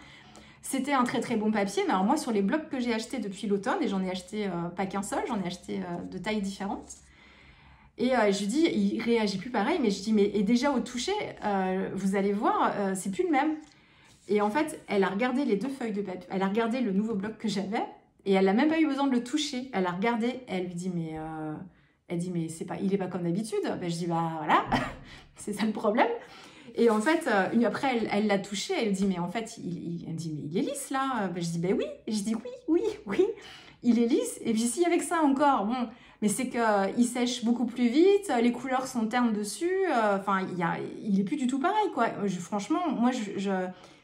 C'était un très très bon papier. Mais alors moi, sur les blocs que j'ai achetés depuis l'automne, et j'en ai acheté pas qu'un seul, j'en ai acheté de tailles différentes. Et je lui dis, il réagit plus pareil. Mais je dis, mais et déjà au toucher, vous allez voir, c'est plus le même. Et en fait, elle a regardé les 2 feuilles de papier. Elle a regardé le nouveau bloc que j'avais. Et elle n'a même pas eu besoin de le toucher. Elle a regardé, elle lui dit, mais il n'est pas comme d'habitude. Ben, je dis, bah voilà, c'est ça le problème. Et en fait, après, elle l'a touché, elle dit, mais en fait, elle me dit, mais il est lisse là. Ben, je dis, ben oui. Et je dis, oui, il est lisse. Et puis si avec ça encore, bon, mais c'est qu'il sèche beaucoup plus vite, les couleurs sont ternes dessus. Enfin, il est plus du tout pareil, quoi. Franchement, moi,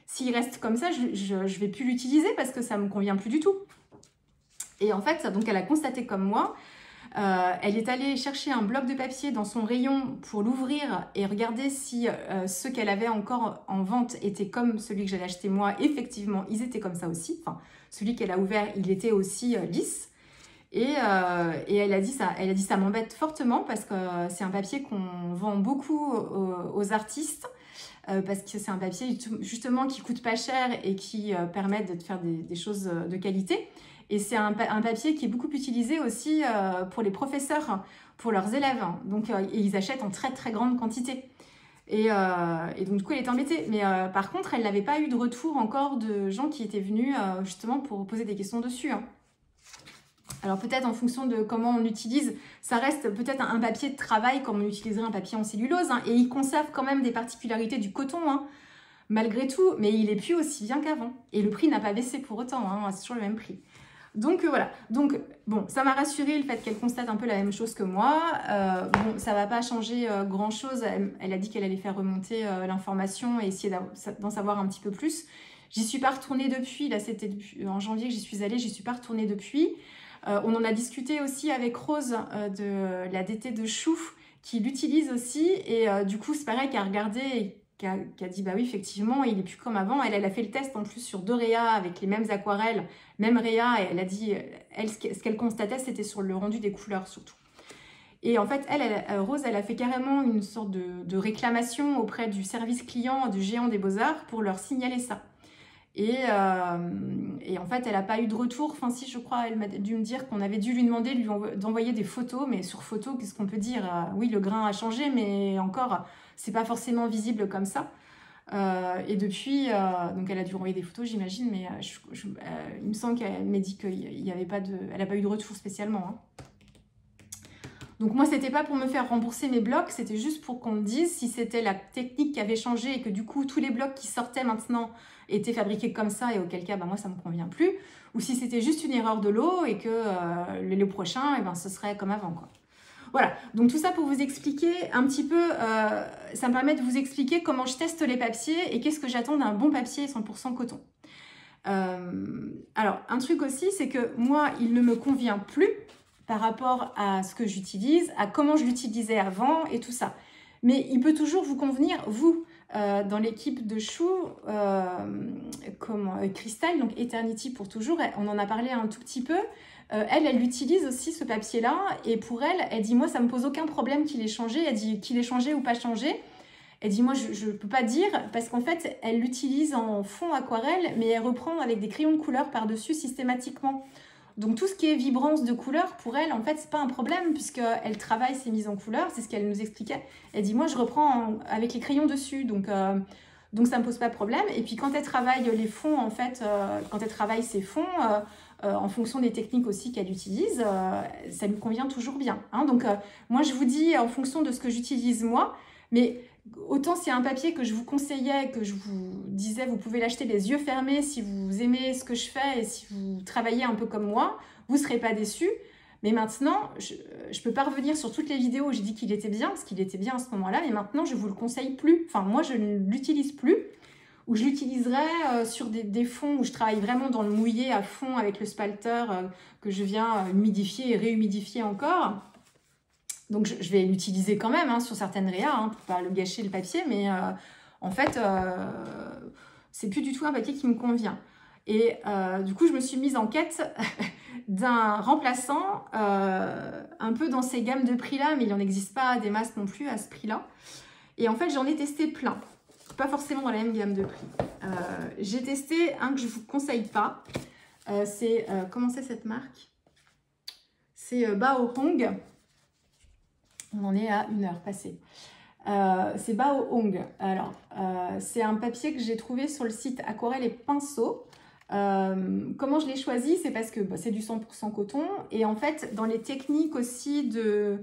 s'il reste comme ça, je vais plus l'utiliser parce que ça me convient plus du tout. Et en fait, donc elle a constaté comme moi, elle est allée chercher un bloc de papier dans son rayon pour l'ouvrir et regarder si ceux qu'elle avait encore en vente étaient comme celui que j'avais acheté moi. Effectivement, ils étaient comme ça aussi. Enfin, celui qu'elle a ouvert, il était aussi lisse. Et elle a dit ça m'embête fortement parce que c'est un papier qu'on vend beaucoup aux artistes. Parce que c'est un papier justement qui coûte pas cher et qui permet de faire des choses de qualité. Et c'est un papier qui est beaucoup utilisé aussi pour les professeurs, pour leurs élèves. Donc, et ils achètent en très très grande quantité. Et donc, du coup, elle est embêtée. Mais par contre, elle n'avait pas eu de retour encore de gens qui étaient venus justement pour poser des questions dessus. Hein. Alors peut-être en fonction de comment on l'utilise, ça reste peut-être un papier de travail comme on utiliserait un papier en cellulose. Hein, et il conserve quand même des particularités du coton, hein, malgré tout. Mais il n'est plus aussi bien qu'avant. Et le prix n'a pas baissé pour autant, hein, c'est toujours le même prix. Donc voilà, donc bon, ça m'a rassurée le fait qu'elle constate un peu la même chose que moi. Bon, ça va pas changer grand-chose. Elle a dit qu'elle allait faire remonter l'information et essayer d'en savoir un petit peu plus. J'y suis pas retournée depuis, là c'était en janvier que j'y suis allée, j'y suis pas retournée depuis. On en a discuté aussi avec Rose de la DT de Chou qui l'utilise aussi et du coup c'est pareil qu'elle a regardé et qui a dit bah oui effectivement il est plus comme avant. Elle a fait le test en plus sur 2 réas avec les mêmes aquarelles, même réa et elle a dit ce qu'elle constatait c'était sur le rendu des couleurs surtout. Et en fait Rose elle a fait carrément une sorte de réclamation auprès du service client du Géant des Beaux-Arts pour leur signaler ça. Et en fait, elle n'a pas eu de retour. Enfin, si, je crois, elle m'a dû me dire qu'on avait dû lui demander d'envoyer des photos. Mais sur photo, qu'est-ce qu'on peut dire? Oui, le grain a changé, mais encore, c'est pas forcément visible comme ça. Et depuis, donc elle a dû envoyer des photos, j'imagine, mais il me semble qu'elle m'a dit qu'il n'y avait pas elle n'a pas eu de retour spécialement. Hein. Donc moi, c'était pas pour me faire rembourser mes blocs, c'était juste pour qu'on me dise si c'était la technique qui avait changé et que du coup, tous les blocs qui sortaient maintenant étaient fabriqués comme ça et auquel cas, bah, moi, ça me convient plus. Ou si c'était juste une erreur de lot et que le prochain, ben, ce serait comme avant, quoi. Voilà, donc tout ça pour vous expliquer un petit peu, ça me permet de vous expliquer comment je teste les papiers et qu'est-ce que j'attends d'un bon papier 100% coton. Alors, un truc aussi, c'est que moi, il ne me convient plus par rapport à ce que j'utilise, à comment je l'utilisais avant et tout ça. Mais il peut toujours vous convenir, vous, dans l'équipe de Chou, comme Cristal, donc Eternity pour toujours, on en a parlé un tout petit peu. Elle utilise aussi ce papier-là, et pour elle, elle dit, moi, ça me pose aucun problème qu'il ait changé. Elle dit qu'il ait changé ou pas changé. Elle dit, moi, je ne peux pas dire, parce qu'en fait, elle l'utilise en fond aquarelle, mais elle reprend avec des crayons de couleur par-dessus systématiquement. Donc, tout ce qui est vibrance de couleur, pour elle, en fait, c'est pas un problème, puisqu'elle travaille ses mises en couleur, c'est ce qu'elle nous expliquait. Elle dit, moi, je reprends avec les crayons dessus, donc ça me pose pas de problème. Et puis, quand elle travaille les fonds, en fait, quand elle travaille ses fonds, en fonction des techniques aussi qu'elle utilise, ça lui convient toujours bien. Hein. Donc, moi, je vous dis en fonction de ce que j'utilise moi, mais autant s'il y a un papier que je vous conseillais, que je vous disais, vous pouvez l'acheter les yeux fermés si vous aimez ce que je fais et si vous travaillez un peu comme moi, vous ne serez pas déçus. Mais maintenant, je ne peux pas revenir sur toutes les vidéos où j'ai dit qu'il était bien, parce qu'il était bien à ce moment-là, mais maintenant, je ne vous le conseille plus. Enfin, moi, je ne l'utilise plus. Ou je l'utiliserai sur des fonds où je travaille vraiment dans le mouillé à fond avec le spalter que je viens humidifier et réhumidifier encore. Donc, je vais l'utiliser quand même sur certaines réas, pour ne pas le gâcher le papier, mais en fait, c'est plus du tout un papier qui me convient. Et du coup, je me suis mise en quête d'un remplaçant un peu dans ces gammes de prix-là, mais il n'en existe pas des masses non plus à ce prix-là. Et en fait, j'en ai testé plein. Pas forcément dans la même gamme de prix. J'ai testé un que je ne vous conseille pas. Comment c'est cette marque? C'est Bao Hong. On en est à 1 heure passée. C'est Bao Hong. Alors, c'est un papier que j'ai trouvé sur le site Aquarelle et Pinceau. Comment je l'ai choisi? C'est parce que c'est du 100% coton. Et en fait, dans les techniques aussi de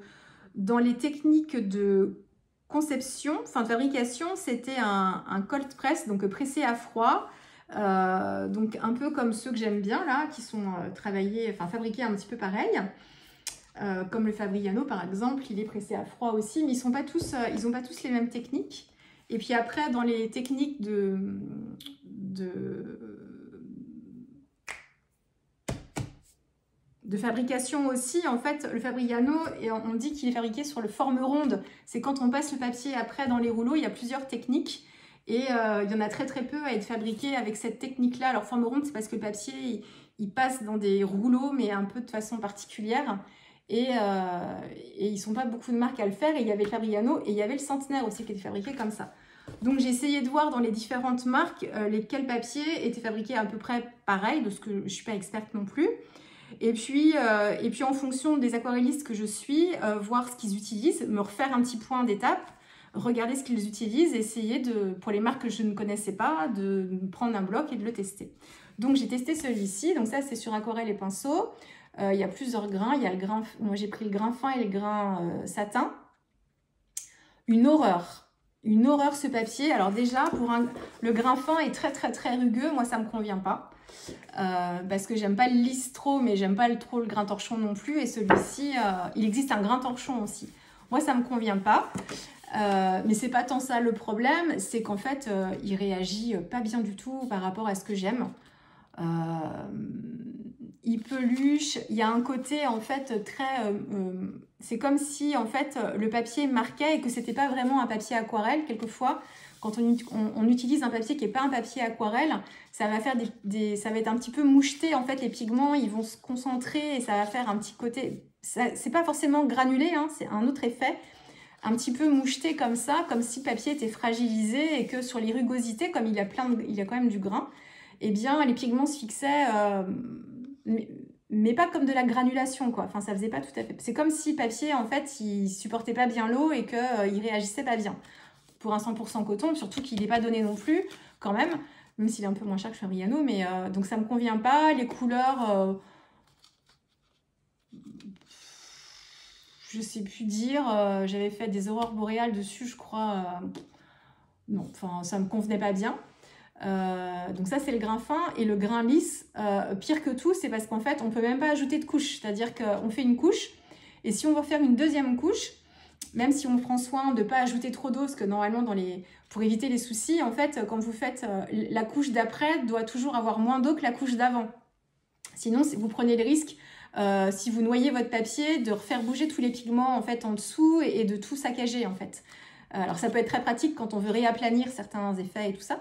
conception, enfin de fabrication, c'était un cold press, donc pressé à froid, donc un peu comme ceux que j'aime bien là, qui sont fabriqués un petit peu pareil, comme le Fabriano par exemple, il est pressé à froid aussi, mais ils n'ont pas tous les mêmes techniques. Et puis après, dans les techniques de fabrication aussi, en fait, le Fabriano, on dit qu'il est fabriqué sur le forme ronde. C'est quand on passe le papier après dans les rouleaux, il y a plusieurs techniques. Et il y en a très très peu à être fabriqué avec cette technique-là. Alors forme ronde, c'est parce que le papier, il passe dans des rouleaux, mais un peu de façon particulière. Et ils ne sont pas beaucoup de marques à le faire. Et il y avait le Fabriano et il y avait le Centenaire aussi qui était fabriqué comme ça. Donc j'ai essayé de voir dans les différentes marques lesquels papiers étaient fabriqués à peu près pareil, de ce que je ne suis pas experte non plus. Et puis en fonction des aquarellistes que je suis, voir ce qu'ils utilisent, me refaire un petit point d'étape, regarder ce qu'ils utilisent, essayer pour les marques que je ne connaissais pas, de prendre un bloc et de le tester. Donc j'ai testé celui-ci, donc ça c'est sur Aquarelle et Pinceau. Il y a plusieurs grains, il y a le grain, moi j'ai pris le grain fin et le grain satin. Une horreur ce papier. Alors déjà, le grain fin est très très très rugueux, moi ça me convient pas. Parce que j'aime pas le lisse trop, mais j'aime pas trop le grain torchon non plus. Et celui-ci, il existe un grain torchon aussi. Moi, ça me convient pas. Mais c'est pas tant ça le problème, c'est qu'en fait, il réagit pas bien du tout par rapport à ce que j'aime. Il peluche. Il y a un côté en fait très... c'est comme si en fait le papier marquait et que c'était pas vraiment un papier aquarelle quelquefois. Quand on utilise un papier qui n'est pas un papier aquarelle, ça va faire ça va être un petit peu moucheté. En fait, les pigments, ils vont se concentrer et ça va faire un petit côté... C'est pas forcément granulé, c'est un autre effet. Un petit peu moucheté comme ça, comme si le papier était fragilisé et que sur les rugosités, comme il y a quand même du grain, eh bien, les pigments se fixaient, mais pas comme de la granulation, quoi. Enfin, ça faisait pas tout à fait... C'est comme si le papier, en fait, il supportait pas bien l'eau et qu'il réagissait pas bien. Pour un 100% coton, surtout qu'il n'est pas donné non plus, quand même s'il est un peu moins cher que Fabriano, mais donc ça me convient pas. Les couleurs, je sais plus dire, j'avais fait des aurores boréales dessus, je crois, non, enfin ça me convenait pas bien. Donc ça c'est le grain fin, et le grain lisse, pire que tout, c'est parce qu'en fait on peut même pas ajouter de couche, c'est-à-dire qu'on fait une couche, et si on veut faire une deuxième couche, même si on prend soin de ne pas ajouter trop d'eau, parce que normalement, pour éviter les soucis, en fait, quand vous faites la couche d'après, doit toujours avoir moins d'eau que la couche d'avant. Sinon, vous prenez le risque, si vous noyez votre papier, de refaire bouger tous les pigments en fait, en dessous et de tout saccager en fait. Alors ça peut être très pratique quand on veut réaplanir certains effets et tout ça.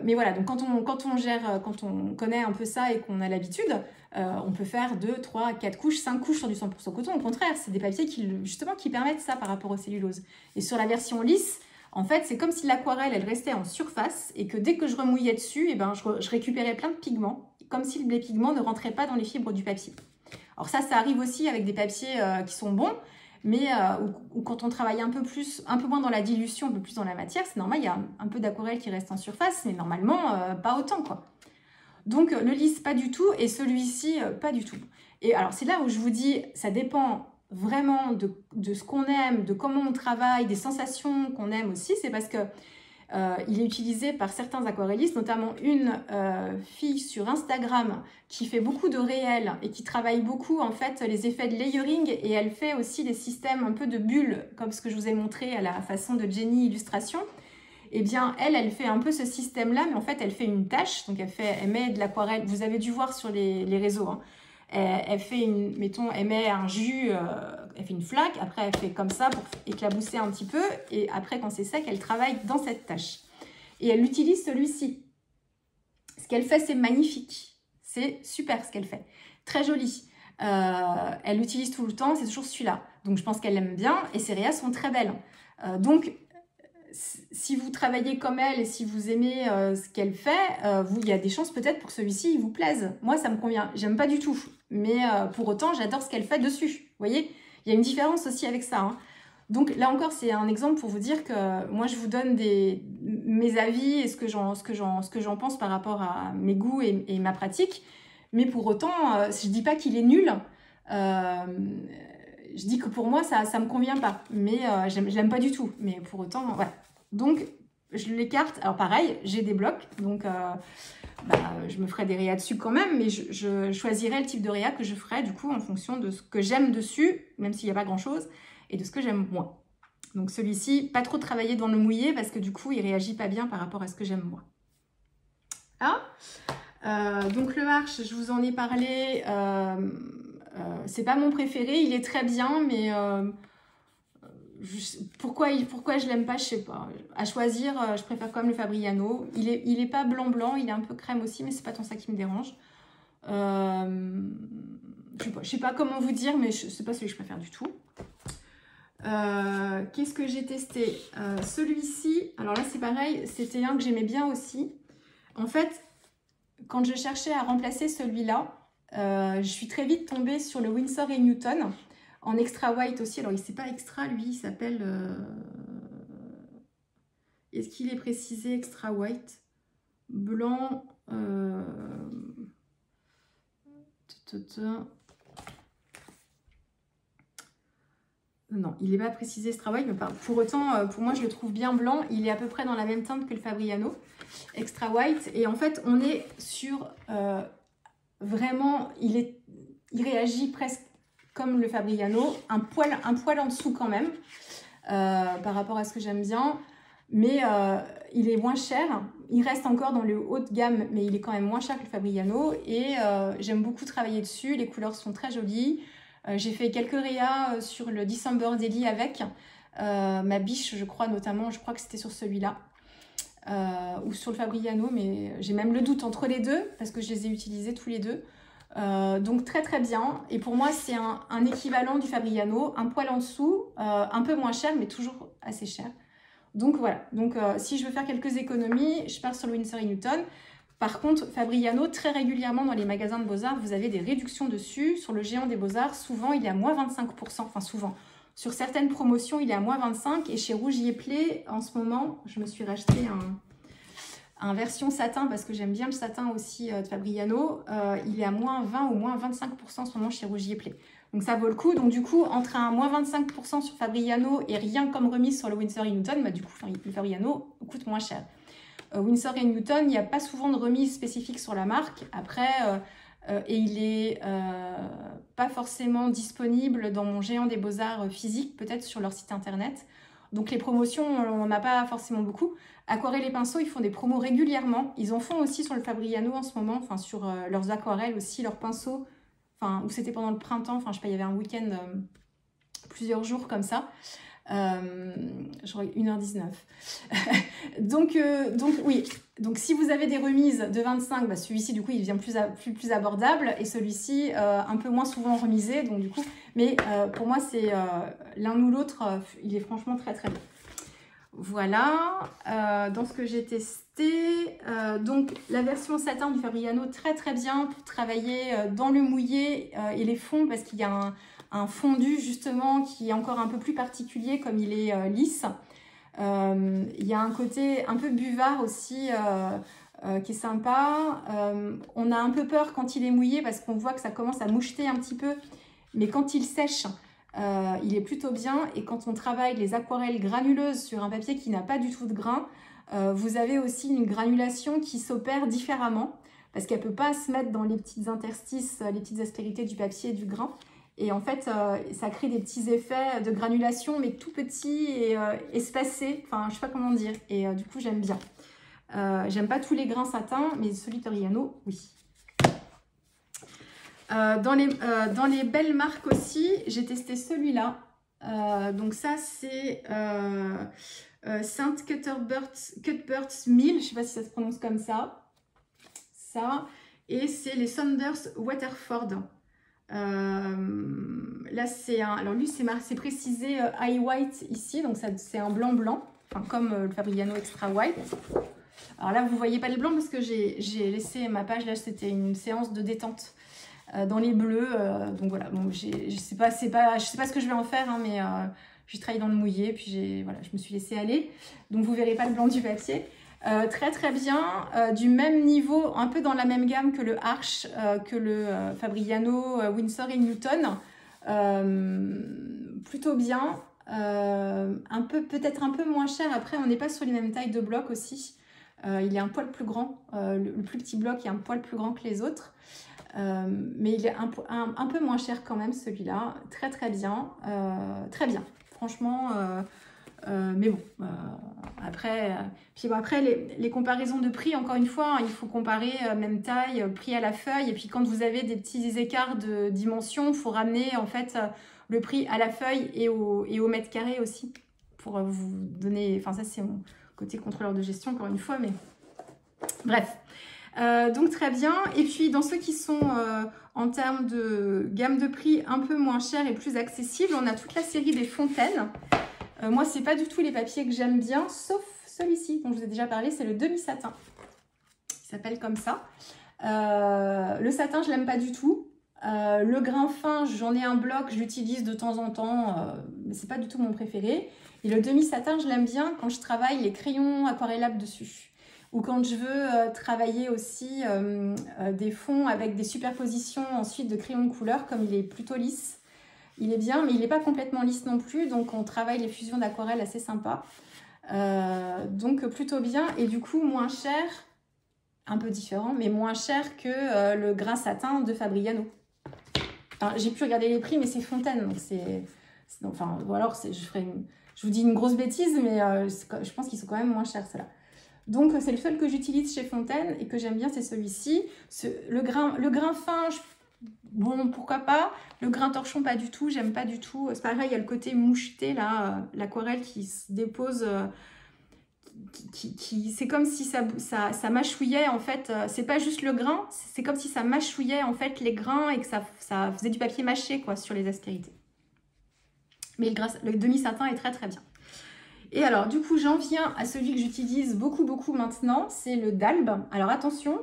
Mais voilà, donc quand on gère, quand on connaît un peu ça et qu'on a l'habitude, on peut faire 2, 3, 4 couches, 5 couches sur du 100% coton. Au contraire, c'est des papiers qui permettent ça par rapport au cellulose. Et sur la version lisse, en fait, c'est comme si l'aquarelle, elle restait en surface et que dès que je remouillais dessus, eh ben, je récupérais plein de pigments, comme si les pigments ne rentraient pas dans les fibres du papier. Alors ça arrive aussi avec des papiers qui sont bons, mais ou quand on travaille un peu moins dans la dilution, un peu plus dans la matière, c'est normal, il y a un peu d'aquarelle qui reste en surface, mais normalement, pas autant, quoi. Donc le lisse, pas du tout, et celui-ci, pas du tout. Et alors c'est là où je vous dis, ça dépend vraiment de ce qu'on aime, de comment on travaille, des sensations qu'on aime aussi. C'est parce que il est utilisé par certains aquarellistes, notamment une fille sur Instagram qui fait beaucoup de réels et qui travaille beaucoup en fait les effets de layering, et elle fait aussi des systèmes un peu de bulles comme ce que je vous ai montré à la façon de Jenny Illustration. Eh bien, elle fait un peu ce système-là, mais en fait, elle fait une tache. Donc, elle met de l'aquarelle. Vous avez dû voir sur les réseaux. Hein. Elle fait elle met un jus, elle fait une flaque. Après, elle fait comme ça pour éclabousser un petit peu. Et après, quand c'est sec, elle travaille dans cette tache. Et elle utilise celui-ci. Ce qu'elle fait, c'est magnifique. C'est super ce qu'elle fait. Très joli. Elle l'utilise tout le temps. C'est toujours celui-là. Donc, je pense qu'elle l'aime bien. Et ses réas sont très belles. Donc, si vous travaillez comme elle et si vous aimez ce qu'elle fait, il y a des chances peut-être pour que celui-ci il vous plaise. Moi, ça me convient. J'aime pas du tout. Mais pour autant, j'adore ce qu'elle fait dessus. Vous voyez, il y a une différence aussi avec ça. Hein. Donc là encore, c'est un exemple pour vous dire que moi, je vous donne mes avis et ce que j'en pense par rapport à mes goûts et ma pratique. Mais pour autant, je dis pas qu'il est nul. Je dis que pour moi, ça me convient pas. Mais je l'aime pas du tout. Mais pour autant, voilà. Donc, je l'écarte. Alors pareil, j'ai des blocs. Donc, je me ferai des réas dessus quand même. Mais je choisirai le type de réa que je ferai du coup en fonction de ce que j'aime dessus, même s'il n'y a pas grand-chose, et de ce que j'aime moins. Donc celui-ci, pas trop travailler dans le mouillé parce que du coup, il réagit pas bien par rapport à ce que j'aime moi. Donc le Arche, je vous en ai parlé. C'est pas mon préféré, il est très bien, mais pourquoi je l'aime pas, je sais pas. À choisir, je préfère quand même le Fabriano. Il est pas blanc, il est un peu crème aussi, mais c'est pas tant ça qui me dérange. Je sais pas comment vous dire, mais c'est pas celui que je préfère du tout. Qu'est-ce que j'ai testé? Celui-ci, alors là c'est pareil, c'était un que j'aimais bien aussi. En fait, quand je cherchais à remplacer celui-là, je suis très vite tombée sur le Winsor & Newton en extra white aussi. Alors, il n'est pas extra, lui, il s'appelle... Est-ce qu'il est précisé extra white? Blanc... Non, il n'est pas précisé extra white, mais pour autant, pour moi, je le trouve bien blanc. Il est à peu près dans la même teinte que le Fabriano extra white. Et en fait, on est sur... vraiment, il réagit presque comme le Fabriano, un poil en dessous quand même, par rapport à ce que j'aime bien, mais il est moins cher, il reste encore dans le haut de gamme, mais il est quand même moins cher que le Fabriano, et j'aime beaucoup travailler dessus, les couleurs sont très jolies. J'ai fait quelques réas sur le December Daily avec, ma biche, je crois notamment, je crois que c'était sur celui-là. Ou sur le Fabriano, mais j'ai même le doute entre les deux parce que je les ai utilisés tous les deux. Donc très très bien, et pour moi c'est un équivalent du Fabriano, un poil en dessous, un peu moins cher mais toujours assez cher. Donc voilà, donc si je veux faire quelques économies, je pars sur le Winsor & Newton. Par contre, Fabriano, très régulièrement dans les magasins de Beaux-Arts, vous avez des réductions dessus. Sur le géant des Beaux-Arts, souvent il est à moins 25%, enfin souvent. Sur certaines promotions, il est à moins 25%. Et chez Rougier Play, en ce moment, je me suis racheté un version satin parce que j'aime bien le satin aussi de Fabriano. Il est à moins 20 ou moins 25% en ce moment chez Rougier Play. Donc ça vaut le coup. Donc du coup, entre un moins 25% sur Fabriano et rien comme remise sur le Winsor & Newton, bah, du coup, le Fabriano coûte moins cher. Winsor & Newton, il n'y a pas souvent de remise spécifique sur la marque. Après... et il est pas forcément disponible dans mon géant des Beaux-Arts physique, peut-être sur leur site internet. Donc les promotions, on n'en a pas forcément beaucoup. Aquarelle et Pinceau, ils font des promos régulièrement. Ils en font aussi sur le Fabriano en ce moment, enfin sur leurs aquarelles aussi, leurs pinceaux, enfin où c'était pendant le printemps, enfin je sais pas, il y avait un week-end plusieurs jours comme ça. Je crois 1h19. donc oui, donc si vous avez des remises de 25, bah celui-ci du coup il devient plus abordable, et celui-ci un peu moins souvent remisé, donc du coup, mais pour moi c'est l'un ou l'autre, il est franchement très très bien. Voilà, dans ce que j'ai testé, donc la version satin du Fabriano, très très bien pour travailler dans le mouillé et les fonds, parce qu'il y a un fondu justement qui est encore un peu plus particulier comme il est lisse. Il y a un côté un peu buvard aussi qui est sympa. On a un peu peur quand il est mouillé parce qu'on voit que ça commence à moucheter un petit peu, mais quand il sèche, il est plutôt bien. Et quand on travaille les aquarelles granuleuses sur un papier qui n'a pas du tout de grain, vous avez aussi une granulation qui s'opère différemment parce qu'elle ne peut pas se mettre dans les petites interstices, les petites aspérités du papier et du grain. Et en fait, ça crée des petits effets de granulation, mais tout petits et espacés. Enfin, je ne sais pas comment dire. Et du coup, j'aime bien. J'aime pas tous les grains satin, mais celui de Fabriano, oui. Dans les belles marques aussi, j'ai testé celui-là. Donc ça, c'est Saint Cuthbert's Mill. Je ne sais pas si ça se prononce comme ça. Ça. Et c'est les Saunders Waterford. Là c'est un, alors lui c'est précisé high white ici, donc c'est un blanc, enfin comme le Fabriano Extra White. Alors là vous voyez pas les blancs parce que j'ai laissé ma page, là c'était une séance de détente dans les bleus, donc voilà, bon, je sais pas ce que je vais en faire, hein, mais j'ai travaillé dans le mouillé, puis voilà, je me suis laissée aller, donc vous verrez pas le blanc du papier. Très très bien, du même niveau, un peu dans la même gamme que le Arch, que le Fabriano, Winsor et Newton. Plutôt bien, peut-être un peu moins cher. Après, on n'est pas sur les mêmes tailles de blocs aussi. Il est un poil plus grand, le plus petit bloc est un poil plus grand que les autres. Mais il est un peu moins cher quand même, celui-là. Très très bien, franchement. Mais bon, après, les comparaisons de prix, encore une fois, hein, il faut comparer même taille, prix à la feuille. Et puis quand vous avez des petits écarts de dimension, il faut ramener en fait le prix à la feuille et au mètre carré aussi. Pour vous donner, enfin ça c'est mon côté contrôleur de gestion encore une fois, mais bref. Donc très bien. Et puis dans ceux qui sont en termes de gamme de prix un peu moins cher et plus accessible, on a toute la série des fontaines. Moi, c'est pas du tout les papiers que j'aime bien, sauf celui-ci dont je vous ai déjà parlé, c'est le demi-satin. Il s'appelle comme ça. Le satin, je l'aime pas du tout. Le grain fin, j'en ai un bloc, je l'utilise de temps en temps, mais c'est pas du tout mon préféré. Et le demi-satin, je l'aime bien quand je travaille les crayons aquarellables dessus. Ou quand je veux travailler aussi des fonds avec des superpositions ensuite de crayons de couleur, comme il est plutôt lisse. Il est bien, mais il n'est pas complètement lisse non plus, donc on travaille les fusions d'aquarelle assez sympa. Donc plutôt bien, et du coup moins cher, un peu différent, mais moins cher que le grain satin de Fabriano. Enfin, j'ai pu regarder les prix, mais c'est Fontaine, donc c'est... Enfin, ou alors je vous dis une grosse bêtise, mais je pense qu'ils sont quand même moins chers, ceux-là. Donc c'est le seul que j'utilise chez Fontaine et que j'aime bien, c'est celui-ci. Le grain fin, bon, pourquoi pas. Le grain torchon, pas du tout. J'aime pas du tout. C'est pareil, il y a le côté moucheté, là, l'aquarelle qui se dépose. C'est comme si ça mâchouillait, en fait. C'est pas juste le grain, c'est comme si ça mâchouillait, en fait, les grains et que ça faisait du papier mâché, quoi, sur les aspérités. Mais le demi-satin est très, très bien. Et alors, du coup, j'en viens à celui que j'utilise beaucoup maintenant. C'est le Dalb. Alors, attention.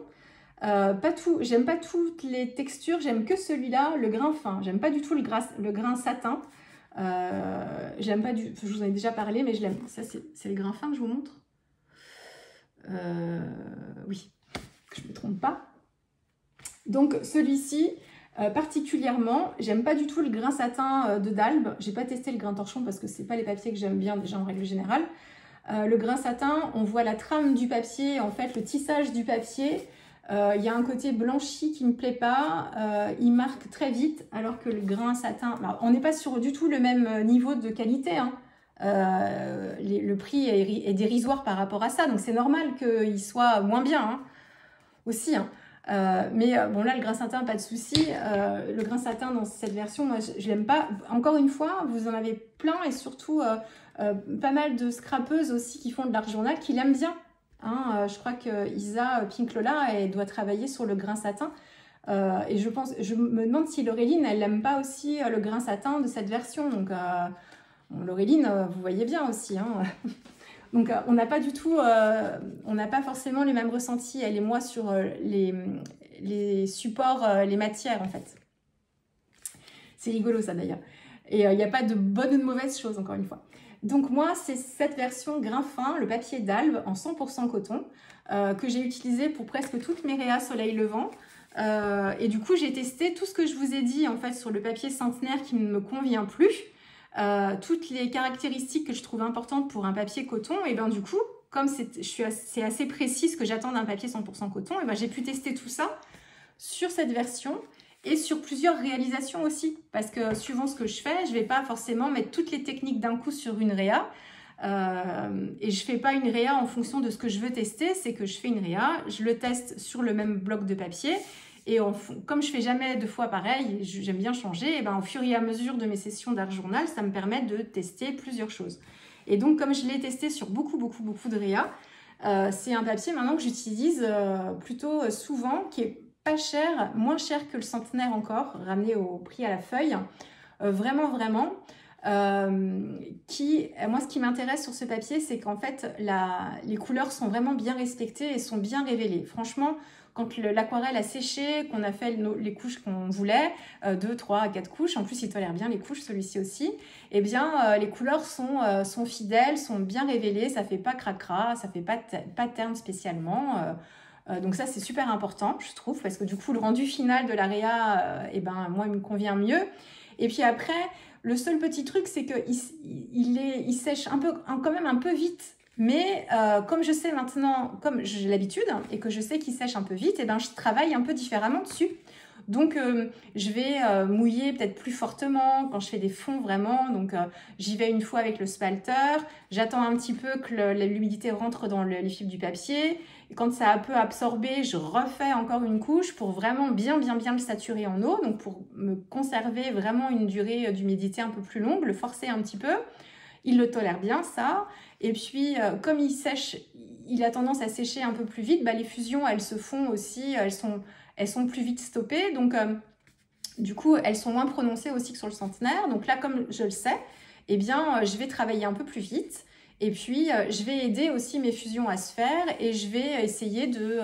J'aime pas toutes les textures, j'aime que celui-là, le grain fin. J'aime pas du tout le grain satin. J'aime pas je vous en ai déjà parlé, mais je l'aime. Ça, c'est le grain fin que je vous montre. Oui, que je me trompe pas. Donc, celui-ci, particulièrement, j'aime pas du tout le grain satin de Dalb. J'ai pas testé le grain torchon parce que c'est pas les papiers que j'aime bien déjà en règle générale. Le grain satin, on voit la trame du papier, en fait, le tissage du papier. Il y a un côté blanchi qui ne me plaît pas, il marque très vite, alors que le grain satin, alors, on n'est pas sur du tout le même niveau de qualité, hein. Le prix est dérisoire par rapport à ça, donc c'est normal qu'il soit moins bien, hein, aussi, hein. Bon là, le grain satin, pas de souci. Le grain satin dans cette version, moi, je l'aime pas. Encore une fois, vous en avez plein et surtout pas mal de scrapeuses aussi qui font de l'art journal qui l'aiment bien. Hein, je crois que Isa Pink Lola, elle doit travailler sur le grain satin. Et je me demande si Laureline, elle n'aime pas aussi le grain satin de cette version. Donc, bon, Laureline, vous voyez bien aussi. Hein. Donc, on n'a pas du tout, on n'a pas forcément les mêmes ressentis, elle et moi, sur les supports, les matières, en fait. C'est rigolo, ça, d'ailleurs. Et il n'y a pas de bonne ou de mauvaise chose, encore une fois. Donc, moi, c'est cette version grain fin, le papier d'Albe en 100% coton, que j'ai utilisé pour presque toutes mes réas soleil levant. Et du coup, j'ai testé tout ce que je vous ai dit, en fait, sur le papier centenaire qui ne me convient plus. Toutes les caractéristiques que je trouve importantes pour un papier coton, et bien du coup, comme c'est assez précis ce que j'attends d'un papier 100% coton, et ben j'ai pu tester tout ça sur cette version et sur plusieurs réalisations aussi. Parce que suivant ce que je fais, je ne vais pas forcément mettre toutes les techniques d'un coup sur une réa. Et je ne fais pas une réa en fonction de ce que je veux tester, c'est que je fais une réa, je le teste sur le même bloc de papier. Et comme je fais jamais 2 fois pareil, j'aime bien changer, et ben, au fur et à mesure de mes sessions d'art journal, ça me permet de tester plusieurs choses. Et donc, comme je l'ai testé sur beaucoup de réa, c'est un papier maintenant que j'utilise plutôt souvent, qui est pas cher, moins cher que le centenaire encore, ramené au prix à la feuille. Vraiment. Moi, ce qui m'intéresse sur ce papier, c'est qu'en fait, les couleurs sont vraiment bien respectées et sont bien révélées. Franchement, quand l'aquarelle a séché, qu'on a fait les couches qu'on voulait, 2, 3, 4 couches, en plus il tolère bien les couches, celui-ci aussi, eh bien les couleurs sont fidèles, sont bien révélées, ça fait pas cracra, ça fait pas pattern spécialement. Donc ça c'est super important, je trouve, parce que du coup le rendu final de l'area, eh ben, moi il me convient mieux. Et puis après, le seul petit truc, c'est qu'il sèche quand même un peu vite. Mais comme je sais maintenant, comme j'ai l'habitude et que je sais qu'il sèche un peu vite, et ben, je travaille un peu différemment dessus. Donc, je vais mouiller peut-être plus fortement quand je fais des fonds vraiment. Donc, j'y vais une fois avec le spalter. J'attends un petit peu que l'humidité rentre dans les fibres du papier. Et quand ça a un peu absorbé, je refais encore une couche pour vraiment bien le saturer en eau. Donc, pour me conserver vraiment une durée d'humidité un peu plus longue, le forcer un petit peu. Il le tolère bien, ça. Et puis, comme il sèche, il a tendance à sécher un peu plus vite, bah, les fusions, elles se font aussi, elles sont plus vite stoppées. Donc, du coup, elles sont moins prononcées aussi que sur le centenaire. Donc là, comme je le sais, eh bien, je vais travailler un peu plus vite. Et puis, je vais aider aussi mes fusions à se faire et je vais essayer de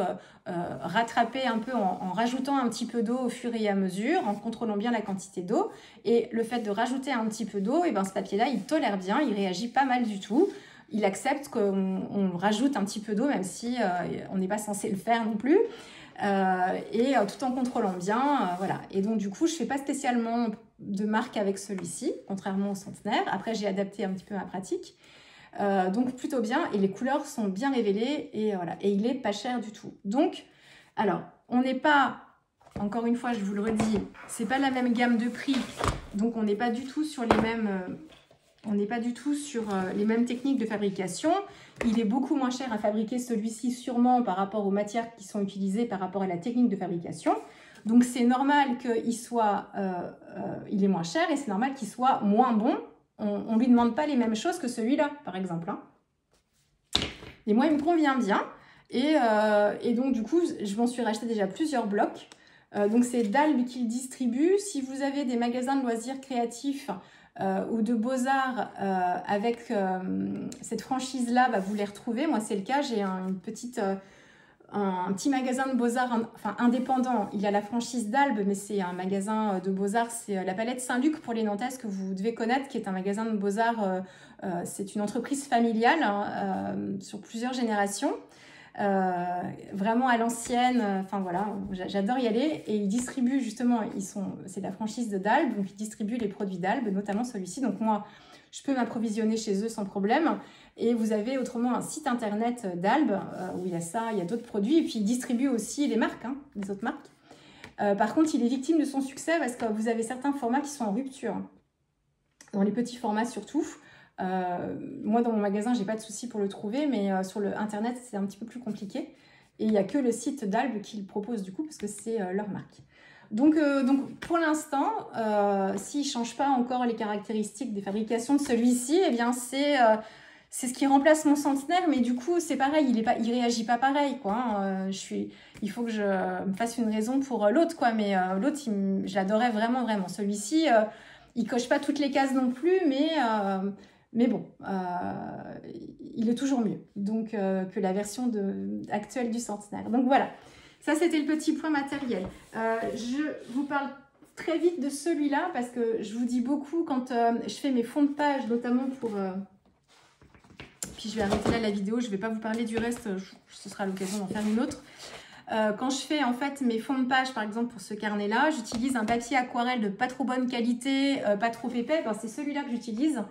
rattraper un peu en rajoutant un petit peu d'eau au fur et à mesure, en contrôlant bien la quantité d'eau. Et le fait de rajouter un petit peu d'eau, et ben, ce papier-là, il tolère bien, il réagit pas mal du tout. Il accepte qu'on rajoute un petit peu d'eau, même si on n'est pas censé le faire non plus. Tout en contrôlant bien, voilà. Et donc du coup, je fais pas spécialement de marque avec celui-ci, contrairement au centenaire. Après, j'ai adapté un petit peu ma pratique. Donc plutôt bien, et les couleurs sont bien révélées, et voilà. Et il est pas cher du tout. Donc, alors, on n'est pas, encore une fois, je vous le redis, c'est pas la même gamme de prix, donc on n'est pas du tout sur les mêmes... on n'est pas du tout sur les mêmes techniques de fabrication. Il est beaucoup moins cher à fabriquer celui-ci sûrement par rapport aux matières qui sont utilisées, par rapport à la technique de fabrication. Donc c'est normal qu'il soit, il est moins cher et c'est normal qu'il soit moins bon. On ne lui demande pas les mêmes choses que celui-là, par exemple. Hein. Et moi, il me convient bien. Et donc du coup, je m'en suis racheté déjà plusieurs blocs. Donc c'est Dalbe qui le distribue. Si vous avez des magasins de loisirs créatifs, ou de Beaux-Arts avec cette franchise-là, bah, vous les retrouvez. Moi, c'est le cas. J'ai un petit magasin de Beaux-Arts indépendant. Il a la franchise d'Albe, mais c'est un magasin de Beaux-Arts. C'est la Palette Saint-Luc pour les Nantaises que vous devez connaître, qui est un magasin de Beaux-Arts. C'est une entreprise familiale sur plusieurs générations. Vraiment à l'ancienne, enfin voilà, j'adore y aller et ils distribuent justement, c'est la franchise de Dalbe, donc ils distribuent les produits Dalbe, notamment celui-ci, donc moi je peux m'approvisionner chez eux sans problème. Et vous avez autrement un site internet d'Albe où il y a ça, il y a d'autres produits, et puis ils distribuent aussi les marques, hein, les autres marques. Par contre, il est victime de son succès parce que vous avez certains formats qui sont en rupture, dans les petits formats surtout. Moi, dans mon magasin, j'ai pas de souci pour le trouver, mais sur le internet, c'est un petit peu plus compliqué. Et il n'y a que le site d'Albe qui le propose du coup, parce que c'est leur marque. Donc pour l'instant, s'il ne change pas encore les caractéristiques des fabrications de celui-ci, eh bien c'est ce qui remplace mon centenaire, mais du coup c'est pareil, il réagit pas pareil, quoi. Hein. Il faut que je me fasse une raison pour l'autre, quoi. Mais l'autre, je l'adorais vraiment, vraiment. Celui-ci, il coche pas toutes les cases non plus, mais bon, il est toujours mieux donc, que la version actuelle du centenaire. Donc voilà. Ça, c'était le petit point matériel. Je vous parle très vite de celui-là parce que je vous dis beaucoup quand je fais mes fonds de page, notamment pour... Puis je vais arrêter là la vidéo, je ne vais pas vous parler du reste, ce sera l'occasion d'en faire une autre. Quand je fais en fait mes fonds de page, par exemple pour ce carnet-là, j'utilise un papier aquarelle de pas trop bonne qualité, pas trop épais, ben, c'est celui-là que j'utilise.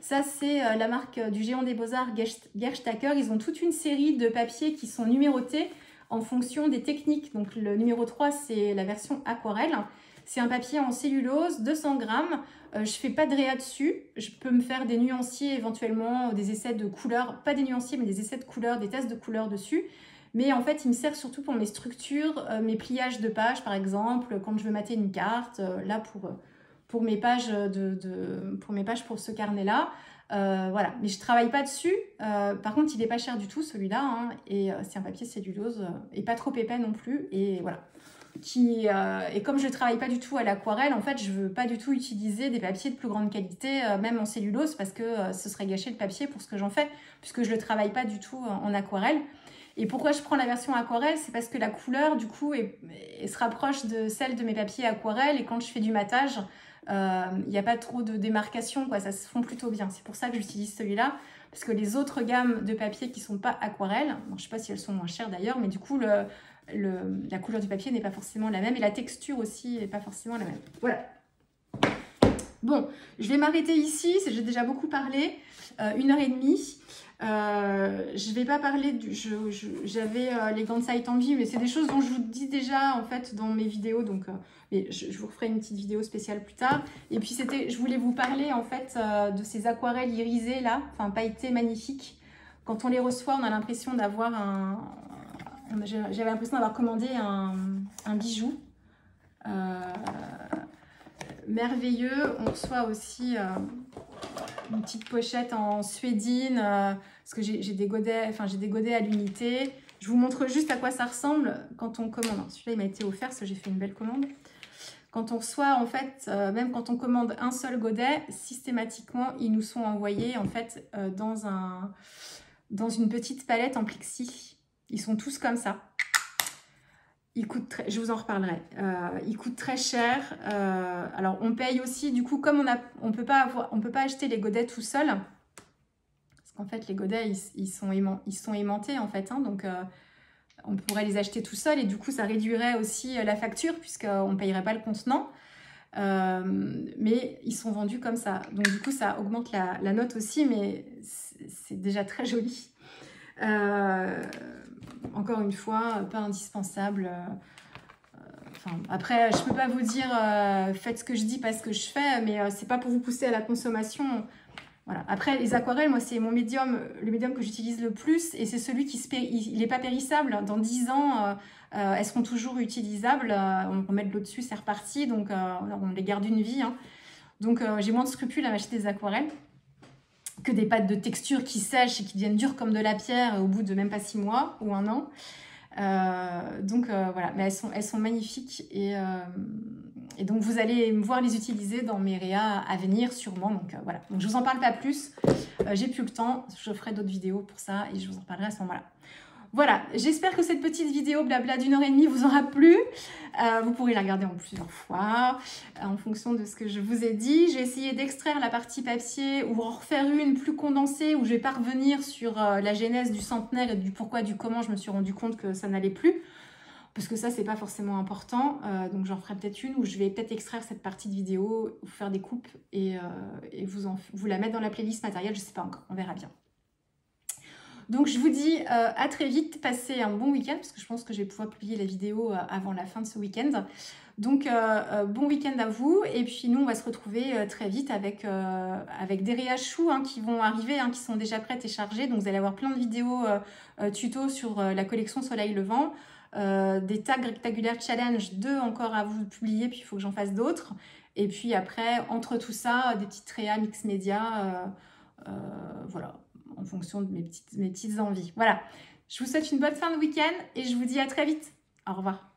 Ça, c'est la marque du géant des beaux-arts, Gerstacker. Ils ont toute une série de papiers qui sont numérotés en fonction des techniques. Donc le numéro 3, c'est la version aquarelle. C'est un papier en cellulose, 200 grammes. Je ne fais pas de réa dessus. Je peux me faire des nuanciers éventuellement, des essais de couleurs. Pas des nuanciers, mais des essais de couleurs, des tests de couleurs dessus. Mais en fait, il me sert surtout pour mes structures, mes pliages de pages, par exemple, quand je veux mater une carte. Là, pour mes pages pour ce carnet-là. Voilà, mais je travaille pas dessus. Par contre, il est pas cher du tout celui-là, hein, et c'est un papier cellulose et pas trop épais non plus. Et voilà. Et comme je travaille pas du tout à l'aquarelle, en fait, je veux pas du tout utiliser des papiers de plus grande qualité, même en cellulose, parce que ce serait gâcher le papier pour ce que j'en fais, puisque je le travaille pas du tout en aquarelle. Et pourquoi je prends la version aquarelle? C'est parce que la couleur, du coup, se rapproche de celle de mes papiers aquarelle, et quand je fais du matage, il n'y a pas trop de démarcation, quoi, ça se fond plutôt bien. C'est pour ça que j'utilise celui-là, parce que les autres gammes de papier qui ne sont pas aquarelles, bon, je ne sais pas si elles sont moins chères d'ailleurs, mais du coup, la couleur du papier n'est pas forcément la même, et la texture aussi n'est pas forcément la même. Voilà. Bon, je vais m'arrêter ici, j'ai déjà beaucoup parlé, 1h30. Je vais pas parler j'avais les gants de Sight Envy, mais c'est des choses dont je vous dis déjà en fait dans mes vidéos, donc mais je vous referai une petite vidéo spéciale plus tard. Et puis je voulais vous parler en fait de ces aquarelles irisées là, enfin pailletées magnifiques. Quand on les reçoit, on a l'impression d'avoir j'avais l'impression d'avoir commandé un bijou merveilleux. On reçoit aussi une petite pochette en suédine, parce que j'ai des godets à l'unité. Je vous montre juste à quoi ça ressemble quand on commande. Celui-là, il m'a été offert, parce que j'ai fait une belle commande. Quand on reçoit, en fait, même quand on commande un seul godet, systématiquement, ils nous sont envoyés, en fait, dans une petite palette en plexi. Ils sont tous comme ça. Il coûte je vous en reparlerai. Il coûte très cher. Alors, on paye aussi, du coup, comme on peut pas acheter les godets tout seul. Parce qu'en fait, les godets, ils sont aimantés, en fait. Hein, donc, on pourrait les acheter tout seul. Et du coup, ça réduirait aussi la facture, puisqu'on ne payerait pas le contenant. Mais ils sont vendus comme ça. Donc, du coup, ça augmente la note aussi. Mais c'est déjà très joli. Encore une fois, pas indispensable. Enfin, après, je peux pas vous dire faites ce que je dis, pas ce que je fais, mais c'est pas pour vous pousser à la consommation. Voilà. Après, les aquarelles, moi, c'est le médium que j'utilise le plus, et c'est celui il n'est pas périssable. Dans 10 ans, elles seront toujours utilisables. On met de l'eau dessus, c'est reparti. Donc, on les garde une vie. Hein. Donc, j'ai moins de scrupules à m'acheter des aquarelles que des pâtes de texture qui sèchent et qui deviennent dures comme de la pierre au bout de même pas 6 mois ou 1 an. Donc voilà, mais elles sont magnifiques et donc vous allez me voir les utiliser dans mes réas à venir sûrement. Donc voilà, donc je vous en parle pas plus, j'ai plus le temps, je ferai d'autres vidéos pour ça et je vous en parlerai à ce moment-là. Voilà, j'espère que cette petite vidéo blabla d'1h30 vous aura plu. Vous pourrez la regarder en plusieurs fois en fonction de ce que je vous ai dit. J'ai essayé d'extraire la partie papier ou en refaire une plus condensée où je vais pas revenir sur la genèse du centenaire et du pourquoi, du comment je me suis rendu compte que ça n'allait plus. Parce que ça, c'est pas forcément important. Donc j'en ferai peut-être une où je vais peut-être extraire cette partie de vidéo, vous faire des coupes et vous la mettre dans la playlist matérielle. Je sais pas encore, on verra bien. Donc je vous dis à très vite, passez un bon week-end, parce que je pense que je vais pouvoir publier la vidéo avant la fin de ce week-end. Donc bon week-end à vous, et puis nous on va se retrouver très vite avec des réachous qui vont arriver, qui sont déjà prêtes et chargées. Donc vous allez avoir plein de vidéos tutos sur la collection Soleil Levant, des tags rectangulaires challenge, 2 encore à vous publier, puis il faut que j'en fasse d'autres. Et puis après, entre tout ça, des petites réas mix média, voilà, en fonction de mes petites envies. Voilà, je vous souhaite une bonne fin de week-end et je vous dis à très vite. Au revoir.